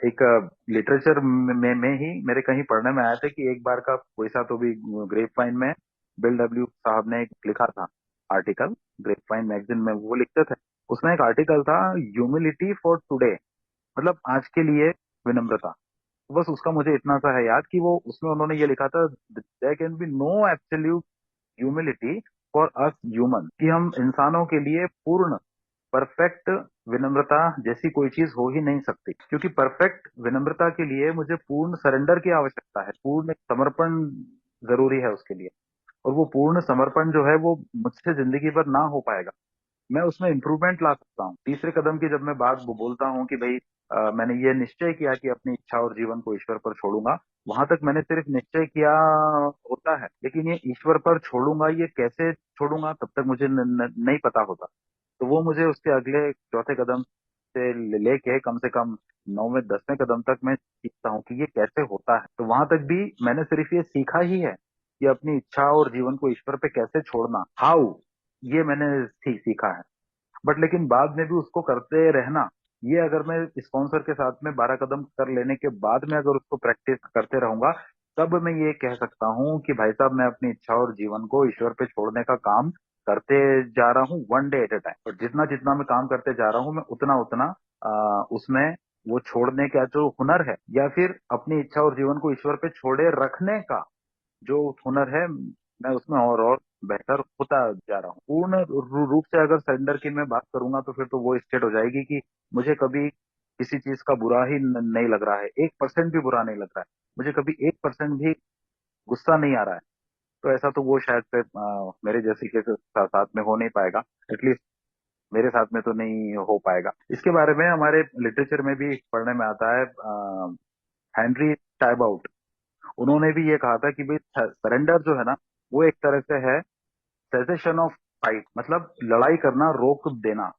एक लिटरेचर में ही मेरे कहीं पढ़ने में आया था कि एक बार का कोई सा तो भी ग्रेप वाइन में बिल डब्ल्यू साहब ने एक लिखा था आर्टिकल, ग्रेप वाइन मैगजीन में वो लिखते थे। उसमें एक आर्टिकल था, ह्यूमिलिटी फॉर टुडे, मतलब आज के लिए विनम्रता। बस उसका मुझे इतना सा है याद कि वो उसमें उन्होंने ये लिखा था, there can be no absolute humility for us human, कि हम इंसानों के लिए पूर्ण परफेक्ट विनम्रता जैसी कोई चीज हो ही नहीं सकती, क्योंकि परफेक्ट विनम्रता के लिए मुझे पूर्ण सरेंडर की आवश्यकता है, पूर्ण समर्पण जरूरी है उसके लिए। और वो पूर्ण समर्पण जो है वो मुझसे जिंदगी भर ना हो पाएगा, मैं उसमें इंप्रूवमेंट ला सकता हूँ। तीसरे कदम की जब मैं बात बोलता हूँ कि भाई मैंने ये निश्चय किया कि अपनी इच्छा और जीवन को ईश्वर पर छोड़ूंगा, वहां तक मैंने सिर्फ निश्चय किया होता है, लेकिन ये ईश्वर पर छोड़ूंगा ये कैसे छोड़ूंगा तब तक मुझे नहीं पता होता। तो वो मुझे उसके अगले चौथे कदम से लेके कम से कम 9वें 10वें कदम तक मैं सीखता हूँ कि ये कैसे होता है। तो वहां तक भी मैंने सिर्फ ये सीखा ही है कि अपनी इच्छा और जीवन को ईश्वर पे कैसे छोड़ना, हाउ, ये मैंने सीखा है। बट लेकिन बाद में भी उसको करते रहना, ये अगर मैं स्पॉन्सर के साथ में 12 कदम कर लेने के बाद में अगर उसको प्रैक्टिस करते रहूंगा, तब मैं ये कह सकता हूँ कि भाई साहब मैं अपनी इच्छा और जीवन को ईश्वर पे छोड़ने का काम करते जा रहा हूँ, one day at a time. और जितना जितना मैं काम करते जा रहा हूँ मैं उतना उतना उसमें वो छोड़ने का जो हुनर है, या फिर अपनी इच्छा और जीवन को ईश्वर पे छोड़े रखने का जो हुनर है, मैं उसमें और बेहतर होता जा रहा हूँ। पूर्ण रूप से अगर सरेंडर की मैं बात करूंगा तो फिर तो वो स्टेट हो जाएगी कि मुझे कभी किसी चीज का बुरा ही नहीं लग रहा है, 1% भी बुरा नहीं लग रहा है, मुझे कभी 1% भी गुस्सा नहीं आ रहा है। तो ऐसा तो वो शायद से मेरे जैसे के साथ में हो नहीं पाएगा, एटलीस्ट मेरे साथ में तो नहीं हो पाएगा। इसके बारे में हमारे लिटरेचर में भी पढ़ने में आता है, हेनरी टाइबाउट, उन्होंने भी ये कहा था कि भाई सरेंडर जो है ना वो एक तरह से है सेसेशन ऑफ फाइट, मतलब लड़ाई करना रोक देना।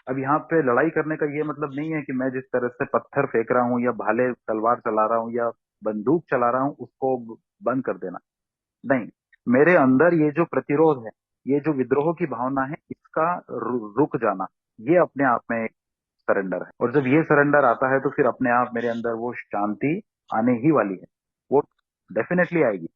अब यहाँ पे लड़ाई करने का ये मतलब नहीं है कि मैं जिस तरह से पत्थर फेंक रहा हूँ या भाले तलवार चला रहा हूँ या बंदूक चला रहा हूँ उसको बंद कर देना, नहीं। मेरे अंदर ये जो प्रतिरोध है, ये जो विद्रोह की भावना है, इसका रुक जाना, ये अपने आप में एक सरेंडर है। और जब ये सरेंडर आता है तो फिर अपने आप मेरे अंदर वो शांति आने ही वाली है, वो डेफिनेटली आएगी।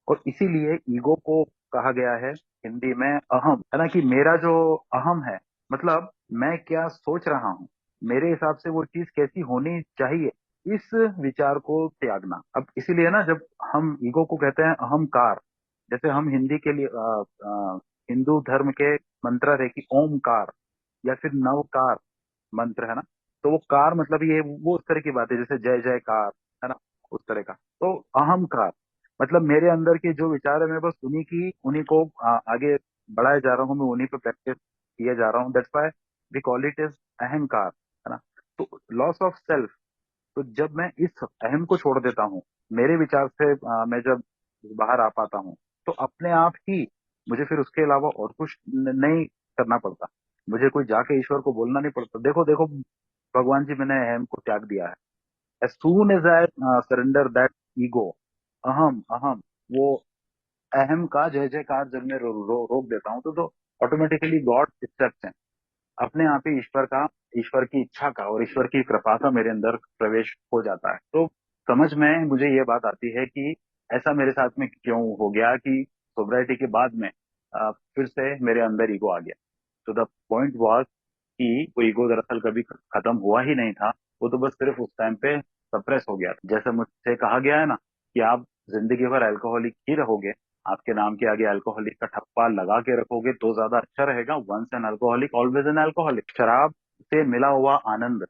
और इसीलिए ईगो को कहा गया है हिंदी में अहम, है ना, कि मेरा जो अहम है, मतलब मैं क्या सोच रहा हूँ, मेरे हिसाब से वो चीज कैसी होनी चाहिए, इस विचार को त्यागना। अब इसीलिए ना जब हम ईगो को कहते हैं अहंकार, जैसे हम हिंदी के लिए हिंदू धर्म के मंत्र है कि ओमकार या फिर नवकार मंत्र, है ना। तो वो कार मतलब ये वो उस तरह की बात है जैसे जय जयकार, है ना, उस तरह का। तो अहंकार मतलब मेरे अंदर के जो विचार है मैं बस उन्हीं को आगे बढ़ाए जा रहा हूँ, मैं उन्हीं पे प्रैक्टिस किए जा रहा हूँ, that's why we call it as अहंकार, है ना। तो लॉस ऑफ सेल्फ, तो जब मैं इस अहम को छोड़ देता हूँ, मेरे विचार से मैं जब बाहर आ पाता हूँ, तो अपने आप ही मुझे फिर उसके अलावा और कुछ नहीं करना पड़ता, मुझे कोई जाके ईश्वर को बोलना नहीं पड़ता, देखो देखो भगवान जी मैंने अहम को त्याग दिया है। As soon as I surrender that ego, अहम अहम, वो अहम का जय जयकार जब मैं रोक देता हूँ तो ऑटोमेटिकली गॉड स्टेप्स हैं, अपने आप ही ईश्वर की इच्छा का और ईश्वर की कृपा का मेरे अंदर प्रवेश हो जाता है। तो समझ में मुझे ये बात आती है कि ऐसा मेरे साथ में क्यों हो गया कि सोब्राइटी के बाद में फिर से मेरे अंदर ईगो आ गया। तो द पॉइंट वाज कि वो ईगो दरअसल कभी खत्म हुआ ही नहीं था। वो तो बस सिर्फ उस टाइम पे सप्रेस हो गया था। जैसे मुझसे कहा गया है ना कि आप जिंदगी भर अल्कोहलिक ही रहोगे, आपके नाम के आगे अल्कोहलिक का ठप्पा लगा के रखोगे तो ज्यादा अच्छा रहेगा। Once an alcoholic always an alcoholic. शराब से मिला हुआ आनंद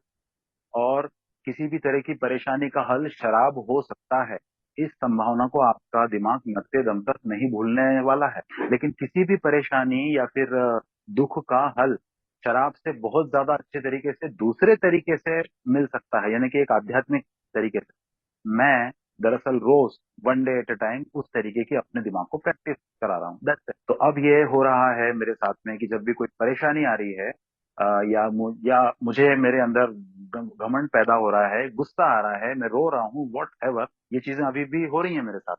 और किसी भी तरह की परेशानी का हल शराब हो सकता है, इस संभावना को आपका दिमाग मरते दम तक नहीं भूलने वाला है। लेकिन किसी भी परेशानी या फिर दुख का हल शराब से बहुत ज्यादा अच्छे तरीके से दूसरे तरीके से मिल सकता है, यानी कि एक आध्यात्मिक तरीके से। मैं दरअसल रोज one day at a time उस तरीके की अपने दिमाग को प्रैक्टिस करा रहा हूँ। That's it. तो अब ये हो रहा है मेरे साथ में कि जब भी कोई परेशानी आ रही है या मुझे मेरे अंदर घमंड पैदा हो रहा है, गुस्सा आ रहा है, मैं रो रहा हूँ, वॉट एवर, ये चीजें अभी भी हो रही हैं मेरे साथ।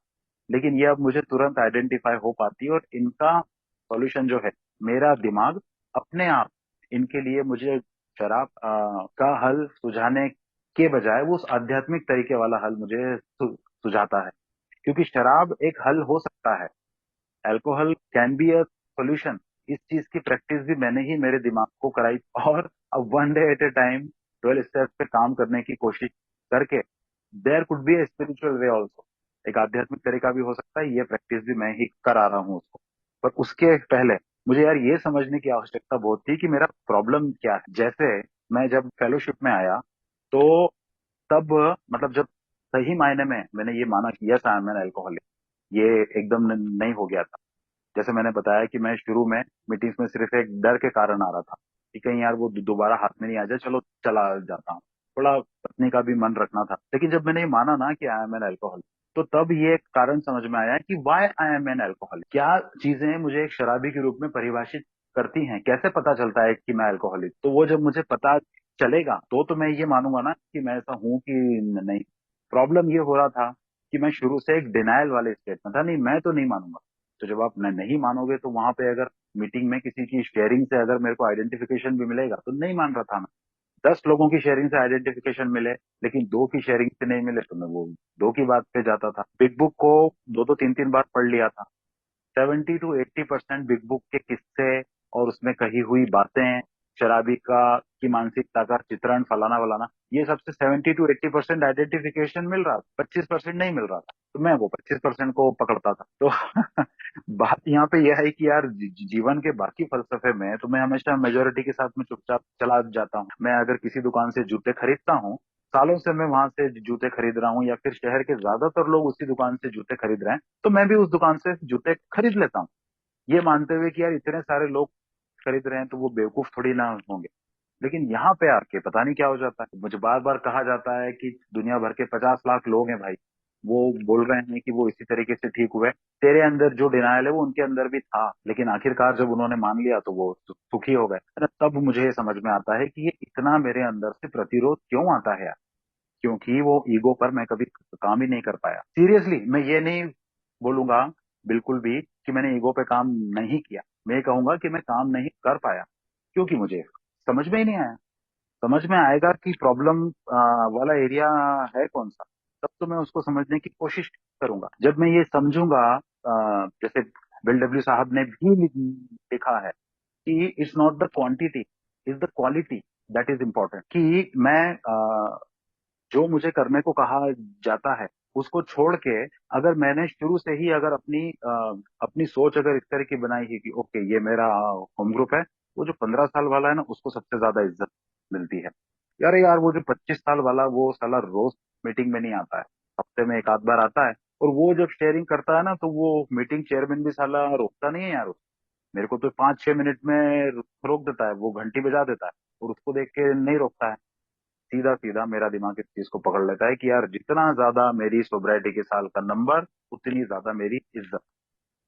लेकिन ये अब मुझे तुरंत आइडेंटिफाई हो पाती है और इनका सॉल्यूशन जो है, मेरा दिमाग अपने आप इनके लिए मुझे शराब का हल सुझाने के बजाय वो उस आध्यात्मिक तरीके वाला हल मुझे सुझाता है। क्योंकि शराब एक हल हो सकता है, alcohol can be a solution. इस चीज की प्रैक्टिस भी मैंने ही मेरे दिमाग को कराई। और अब one day at a time 12 steps पे काम करने की कोशिश करके there could be a spiritual way also. एक आध्यात्मिक तरीका भी हो सकता है, ये प्रैक्टिस भी मैं ही करा रहा हूँ उसको। पर उसके पहले मुझे यार ये समझने की आवश्यकता बहुत थी कि मेरा प्रॉब्लम क्या है। जैसे मैं जब फेलोशिप में आया तो तब मतलब जब सही मायने में मैंने ये माना कि yes I am an alcoholic, ये एकदम नहीं हो गया था। जैसे मैंने बताया कि मैं शुरू में मीटिंग्स में सिर्फ एक डर के कारण आ रहा था कि कहीं यार वो दोबारा हाथ में नहीं आ जाए, चलो चला जाता हूँ। थोड़ा पत्नी का भी मन रखना था। लेकिन जब मैंने ये माना ना कि आई एम एन अल्कोहल, तो तब ये एक कारण समझ में आया कि why I am an alcohol. क्या चीजें मुझे एक शराबी के रूप में परिभाषित करती हैं, कैसे पता चलता है कि मैं अल्कोहलिक। तो वो जब मुझे पता चलेगा तो मैं ये मानूंगा ना कि मैं ऐसा हूं कि नहीं। प्रॉब्लम ये हो रहा था कि मैं शुरू से एक डिनायल वाले स्टेट में था, नहीं मैं तो नहीं मानूंगा। तो जब आप नहीं मानोगे तो वहां पे अगर मीटिंग में किसी की शेयरिंग से अगर मेरे को आइडेंटिफिकेशन भी मिलेगा तो नहीं मान रहा था मैं। 10 लोगों की शेयरिंग से आइडेंटिफिकेशन मिले लेकिन दो की शेयरिंग से नहीं मिले तो मैं वो दो की बात पे जाता था। बिग बुक को दो दो तीन तीन बार पढ़ लिया था। 70 to 80% बिग बुक के किस्से और उसमें कही हुई बातें, शराबी का की मानसिकता का चित्रण, फलाना वलाना, ये सबसे 70 to 80% आइडेंटिफिकेशन मिल रहा था, 25% नहीं मिल रहा था। तो मैं वो 25% को पकड़ता था। तो बात यहाँ पे यह है कि यार जीवन के बाकी फलसफे में तो मैं हमेशा मेजोरिटी के साथ में चुपचाप चला जाता हूँ। मैं अगर किसी दुकान से जूते खरीदता हूँ, सालों से मैं वहां से जूते खरीद रहा हूँ या फिर शहर के ज्यादातर लोग उसी दुकान से जूते खरीद रहे हैं, तो मैं भी उस दुकान से जूते खरीद लेता हूँ, ये मानते हुए कि यार इतने सारे लोग खरीद रहे हैं तो वो बेवकूफ थोड़ी ना होंगे। लेकिन यहाँ पे आके पता नहीं क्या हो जाता है। मुझे बार बार कहा जाता है कि दुनिया भर के 50 लाख लोग हैं भाई, वो बोल रहे हैं कि वो इसी तरीके से ठीक हुए। तेरे अंदर जो डिनायल है वो उनके अंदर भी था, लेकिन आखिरकार जब उन्होंने मान लिया तो वो सुखी हो गए, है ना। तब मुझे ये समझ में आता है कि ये इतना मेरे अंदर से प्रतिरोध क्यों आता है यार। क्योंकि वो ईगो पर मैं कभी काम ही नहीं कर पाया। सीरियसली मैं ये नहीं बोलूंगा बिल्कुल भी कि मैंने ईगो पे काम नहीं किया। मैं ये कहूंगा कि मैं काम नहीं कर पाया क्योंकि मुझे समझ में ही नहीं आया। समझ में आएगा कि प्रॉब्लम वाला एरिया है कौन सा, तब तो मैं उसको समझने की कोशिश करूंगा। जब मैं ये समझूंगा, जैसे बिल डब्ल्यू साहब ने भी लिखा है कि it's not the quantity, is the quality that is important. कि मैं जो मुझे करने को कहा जाता है उसको छोड़ के, अगर मैंने शुरू से ही अगर अपनी सोच अगर इस तरह की बनाई है कि ओके ये मेरा होम ग्रुप है, वो जो 15 साल वाला है ना उसको सबसे ज्यादा इज्जत मिलती है। यार यार वो जो 25 साल वाला वो साला रोज मीटिंग में नहीं आता है, हफ्ते में एक आध बार आता है। और वो जब शेयरिंग करता है ना तो वो मीटिंग चेयरमैन भी साला रोकता नहीं है यार। मेरे को तो 5-6 मिनट में रोक देता है, वो घंटी बजा देता है और उसको देख के नहीं रोकता है। सीधा सीधा मेरा दिमाग इस चीज को पकड़ लेता है कि यार जितना ज्यादा मेरी सोब्राइटी के साल का नंबर, उतनी ज्यादा मेरी इज्जत।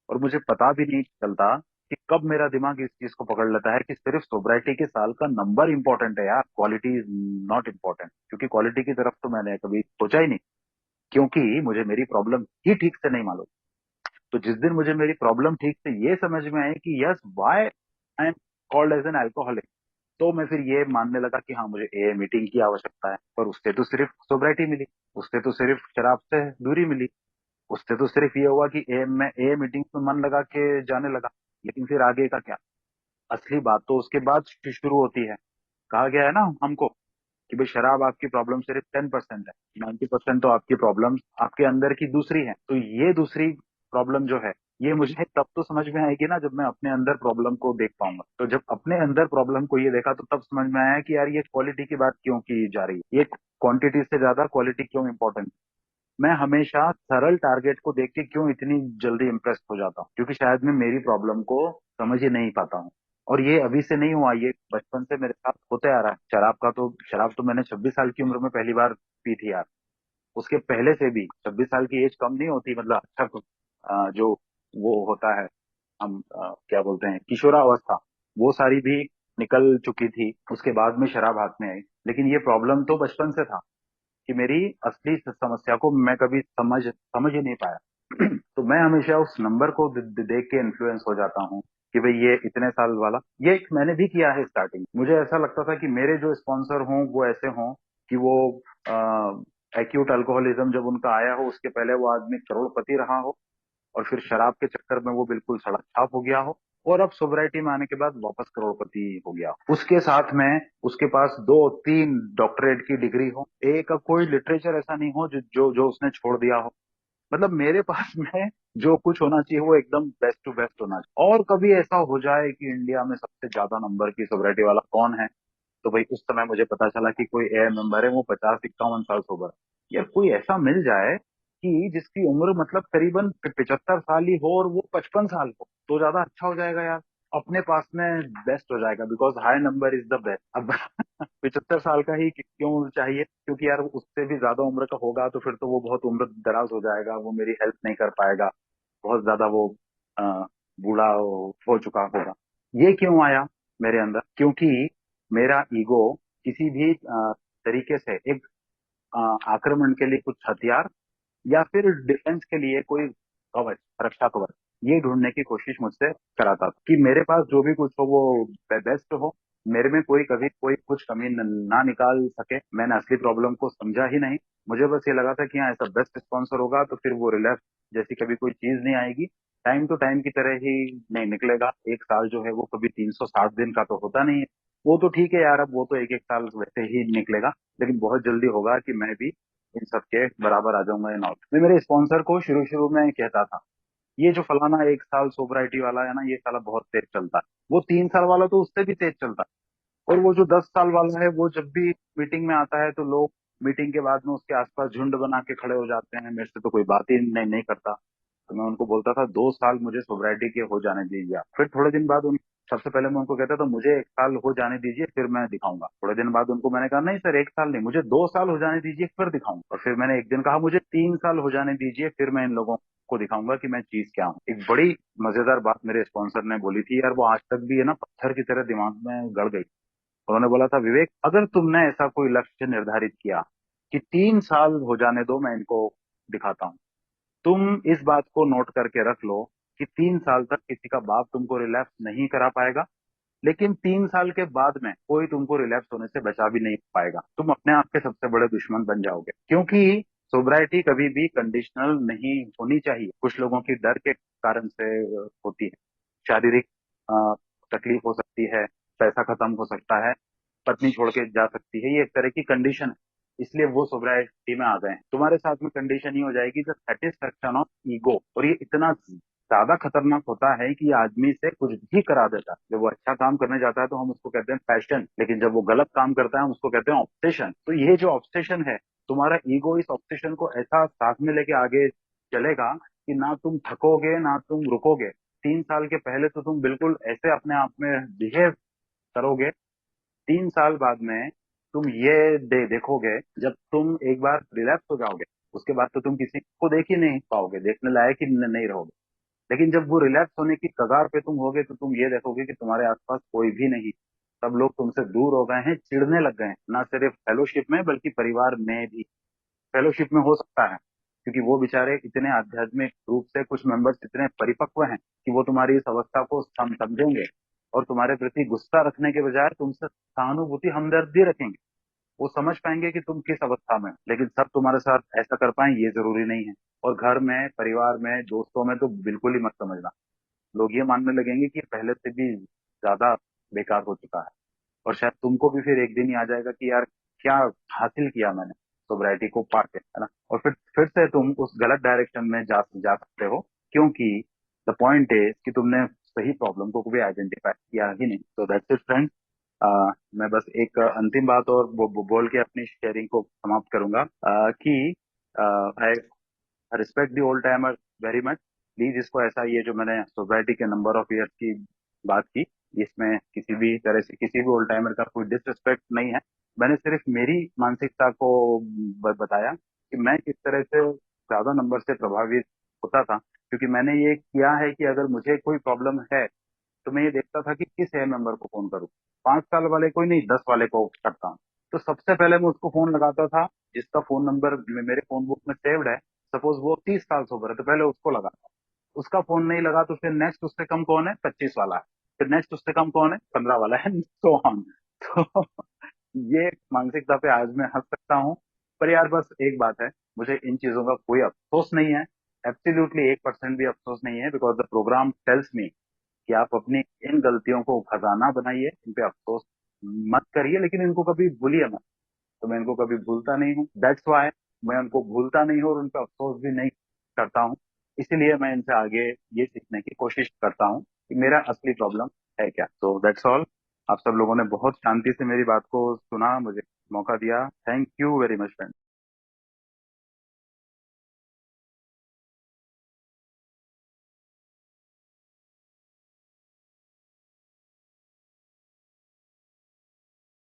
और मुझे पता भी नहीं चलता कि कब मेरा दिमाग इस चीज को पकड़ लेता है कि सिर्फ सोब्राइटी के साल का नंबर इंपॉर्टेंट है यार, क्वालिटी इज नॉट इंपॉर्टेंट। क्योंकि क्वालिटी की तरफ तो मैंने कभी सोचा ही नहीं, क्योंकि मुझे मेरी प्रॉब्लम ही ठीक से नहीं मालूम। तो जिस दिन मुझे मेरी प्रॉब्लम ठीक से ये समझ में आई कि yes why I am called as an alcoholic, तो मैं फिर ये मानने लगा कि हाँ, मुझे ए मीटिंग की आवश्यकता है, पर उससे तो सिर्फ सोब्राइटी मिली, उससे तो सिर्फ शराब से दूरी मिली, उससे तो सिर्फ ये हुआ कि मैं ए मीटिंग में मन लगा के जाने लगा। लेकिन फिर आगे का क्या? असली बात तो उसके बाद शुरू होती है। कहा गया है ना हमको कि भाई शराब आपकी प्रॉब्लम सिर्फ 10% है, 90% तो आपकी प्रॉब्लम आपके अंदर की दूसरी है। तो ये दूसरी प्रॉब्लम जो है, ये मुझे तब तो समझ में आएगी ना जब मैं अपने अंदर प्रॉब्लम को देख पाऊंगा। तो जब अपने अंदर प्रॉब्लम को ये देखा तो तब समझ में आया कि यार ये क्वालिटी की बात क्यों की जा रही है, ये क्वांटिटी से ज्यादा क्वालिटी क्यों इंपॉर्टेंट। मैं हमेशा सरल टारगेट को देख के क्यों इतनी जल्दी इम्प्रेस हो जाता हूँ, क्योंकि शायद मैं मेरी प्रॉब्लम को समझ ही नहीं पाता हूँ। और ये अभी से नहीं हुआ, ये बचपन से मेरे साथ होते आ रहा है। शराब तो मैंने 26 साल की उम्र में पहली बार पी थी यार। उसके पहले से भी 26 साल की एज कम नहीं होती, मतलब अच्छा जो वो होता है, हम क्या बोलते हैं, किशोरावस्था, वो सारी भी निकल चुकी थी। उसके बाद में शराब हाथ में आई। लेकिन ये प्रॉब्लम तो बचपन से था कि मेरी असली समस्या को मैं कभी समझ ही नहीं पाया। तो मैं हमेशा उस नंबर को देख के इन्फ्लुएंस हो जाता हूँ कि भाई ये इतने साल वाला। ये एक मैंने भी किया है स्टार्टिंग। मुझे ऐसा लगता था कि मेरे जो स्पॉन्सर हों वो ऐसे हों कि वो एक्यूट अल्कोहलिज्म जब उनका आया हो उसके पहले वो आदमी करोड़पति रहा हो, और फिर शराब के चक्कर में वो बिल्कुल सड़क छाप हो गया हो, और अब सोब्राइटी में आने के बाद वापस करोड़पति हो गया हो। उसके साथ में उसके पास 2-3 डॉक्टरेट की डिग्री हो, एक का कोई लिटरेचर ऐसा नहीं हो जो जो जो उसने छोड़ दिया हो। मतलब मेरे पास में जो कुछ होना चाहिए वो एकदम बेस्ट टू बेस्ट होना चाहिए। और कभी ऐसा हो जाए कि इंडिया में सबसे ज्यादा नंबर की सोब्राइटी वाला कौन है, तो भाई उस समय मुझे पता चला कि कोई ए मेंबर है, वो 50-51 साल सोबर है। यार कोई ऐसा मिल जाए कि जिसकी उम्र मतलब करीबन 75 साल ही हो और वो 55 साल हो, तो ज्यादा अच्छा हो जाएगा यार। अपने पास में बेस्ट हो जाएगा, because high number is the best. अब 75 साल का ही क्यों चाहिए, क्योंकि यार उससे भी ज्यादा उम्र का होगा तो फिर तो वो बहुत उम्र दराज हो जाएगा, वो मेरी हेल्प नहीं कर पाएगा, बहुत ज्यादा वो अ, बूढ़ा हो चुका होगा। ये क्यों आया मेरे अंदर? क्योंकि मेरा ईगो किसी भी तरीके से एक अ, आक्रमण के लिए कुछ हथियार या फिर डिफेंस के लिए कोई कवच, रक्षा कवच, ये ढूंढने की कोशिश मुझसे कराता था कि मेरे पास जो भी कुछ हो वो बेस्ट हो, मेरे में कोई कभी कोई कुछ कमी ना निकाल सके। मैंने असली प्रॉब्लम को समझा ही नहीं। मुझे बस ये लगा था कि हाँ, ऐसा बेस्ट स्पॉन्सर होगा तो फिर वो रिलैक्स जैसी कभी कोई चीज नहीं आएगी, टाइम टू टाइम की तरह ही नहीं निकलेगा। एक साल जो है वो कभी 360 दिन का तो होता नहीं है। वो तो ठीक है यार, अब वो तो एक एक साल वैसे ही निकलेगा, लेकिन बहुत जल्दी होगा कि मैं भी इन सब के बराबर आ जाऊंगा इन आउट। मैं मेरे स्पॉन्सर को शुरू शुरू में कहता था, ये जो फलाना 1 साल सोब्राइटी वाला है ना, ये साला बहुत तेज चलता है। वो 3 साल वाला तो उससे भी तेज चलता है। और वो जो 10 साल वाला है, वो जब भी मीटिंग में आता है तो लोग मीटिंग के बाद में उसके आसपास झुंड बना के खड़े हो जाते हैं, मेरे से तो कोई बात ही नहीं करता। तो मैं उनको बोलता था 2 साल मुझे सोब्राइटी के हो जाने दीजिए आप। फिर थोड़े दिन बाद उन सबसे पहले मैं उनको कहता था मुझे 1 साल हो जाने दीजिए फिर मैं दिखाऊंगा। थोड़े दिन बाद उनको मैंने कहा नहीं सर, 1 साल नहीं, मुझे 2 साल हो जाने दीजिए फिर दिखाऊंगा। और फिर मैंने एक दिन कहा मुझे 3 साल हो जाने दीजिए फिर मैं इन लोगों को दिखाऊंगा कि मैं चीज क्या हूँ। एक बड़ी मजेदार बात मेरे स्पॉन्सर ने बोली थी यार, वो आज तक भी है ना पत्थर की तरह दिमाग में गड़ गई। उन्होंने बोला था, विवेक अगर तुमने ऐसा कोई लक्ष्य निर्धारित किया कि 3 साल हो जाने दो मैं इनको दिखाता हूँ, तुम इस बात को नोट करके रख लो कि 3 साल तक किसी का बाप तुमको रिलैप्स नहीं करा पाएगा, लेकिन 3 साल के बाद में कोई तुमको रिलैप्स होने से बचा भी नहीं पाएगा। तुम अपने आप के सबसे बड़े दुश्मन बन जाओगे, क्योंकि सोब्राइटी कभी भी कंडीशनल नहीं होनी चाहिए। कुछ लोगों की डर के कारण से होती है। शारीरिक अ, तकलीफ हो सकती है, पैसा खत्म हो सकता है, पत्नी छोड़ के जा सकती है, ये एक तरह की कंडीशन है। इसलिए वो सोब्राइटी में आ गए हैं। तुम्हारे साथ में कंडीशन ये हो जाएगी द सेटिस्फेक्शन ऑफ ईगो, और ये इतना ज्यादा खतरनाक होता है कि ये आदमी से कुछ भी करा देता है। जब वो अच्छा काम करने जाता है तो हम उसको कहते हैं पैशन, लेकिन जब वो गलत काम करता है हम उसको कहते हैं ऑब्सेशन। तो ये जो ऑब्सेशन है, तुम्हारा ईगो इस ऑब्सेशन को ऐसा साथ में लेके आगे चलेगा कि ना तुम थकोगे ना तुम रुकोगे। 3 साल के पहले तो तुम बिल्कुल ऐसे अपने आप में बिहेव करोगे, 3 साल बाद में तुम ये देखोगे, जब तुम एक बार रिलैप्स हो जाओगे उसके बाद तो तुम किसी को देख ही नहीं पाओगे, देखने लायक ही नहीं रहोगे। लेकिन जब वो रिलैप्स होने की कगार पे तुम होगे तो तुम ये देखोगे कि तुम्हारे आसपास कोई भी नहीं, सब लोग तुमसे दूर हो गए हैं, चिढ़ने लग गए हैं, ना सिर्फ फेलोशिप में बल्कि परिवार में भी। फेलोशिप में हो सकता है क्योंकि वो बेचारे इतने आध्यात्मिक रूप से कुछ मेंबर्स इतने परिपक्व हैं कि वो तुम्हारी इस अवस्था को समझेंगे और तुम्हारे प्रति गुस्सा रखने के बजाय तुमसे सहानुभूति हमदर्दी रखेंगे। वो समझ पाएंगे कि तुम किस अवस्था में हो। लेकिन सब तुम्हारे साथ ऐसा कर पाए ये जरूरी नहीं है। और घर में, परिवार में, दोस्तों में तो बिल्कुल ही मत समझना। लोग ये मानने लगेंगे कि पहले से भी ज्यादा बेकार हो चुका है। और शायद तुमको भी फिर एक दिन ही आ जाएगा कि यार क्या हासिल किया मैंने सोब्राइटी को पाके, है ना। और फिर से तुम उस गलत डायरेक्शन में जा सकते हो, क्योंकि द पॉइंट इज कि तुमने सही प्रॉब्लम को भी आइडेंटिफाई किया ही नहीं। तो दैट्स इट फ्रेंड। मैं बस एक अंतिम बात और बोल के अपनी शेयरिंग को समाप्त करूंगा, कि I respect the old timer very much. Please इसको ऐसा, ये जो मैंने सोसाइटी के नंबर ऑफ ईयर्स की बात की, इसमें किसी भी तरह से किसी भी ओल्ड टाइमर का कोई डिसरिस्पेक्ट नहीं है। मैंने सिर्फ मेरी मानसिकता को बताया कि मैं किस तरह से ज्यादा नंबर से प्रभावित होता था। क्योंकि मैंने ये किया है कि अगर मुझे कोई प्रॉब्लम है तो मैं ये देखता था कि किस ए मेंबर को फोन करूं। 5 साल वाले को ही नहीं, 10 वाले को करता हूँ। तो सबसे पहले मैं उसको फोन लगाता था जिसका फोन नंबर मेरे फोन बुक में सेव्ड है। सपोज वो 30 साल से ऊपर है तो पहले उसको लगाता। उसका फोन नहीं लगा तो फिर नेक्स्ट उससे कम कौन है, 25 वाला है। फिर नेक्स्ट उससे कम कौन है, 15 वाला है, सो ऑन। तो ये मानसिकता पे आज मैं हंस सकता हूँ। पर यार बस एक बात है, मुझे इन चीजों का कोई अफसोस नहीं है। एब्सोल्युटली 1% भी अफसोस नहीं है, because the program tells me कि आप अपनी इन गलतियों को खजाना बनाइए, इन पे अफसोस मत करिए, लेकिन इनको कभी भूलिए मत। तो मैं इनको कभी भूलता नहीं हूँ, दैट्स वाई मैं उनको भूलता नहीं हूँ और उन पर अफसोस भी नहीं करता हूँ। इसीलिए मैं इनसे आगे ये सीखने की कोशिश करता हूँ कि मेरा असली प्रॉब्लम है क्या। तो दैट्स ऑल। आप सब लोगों ने बहुत शांति से मेरी बात को सुना, मुझे मौका दिया। Thank you very much friend.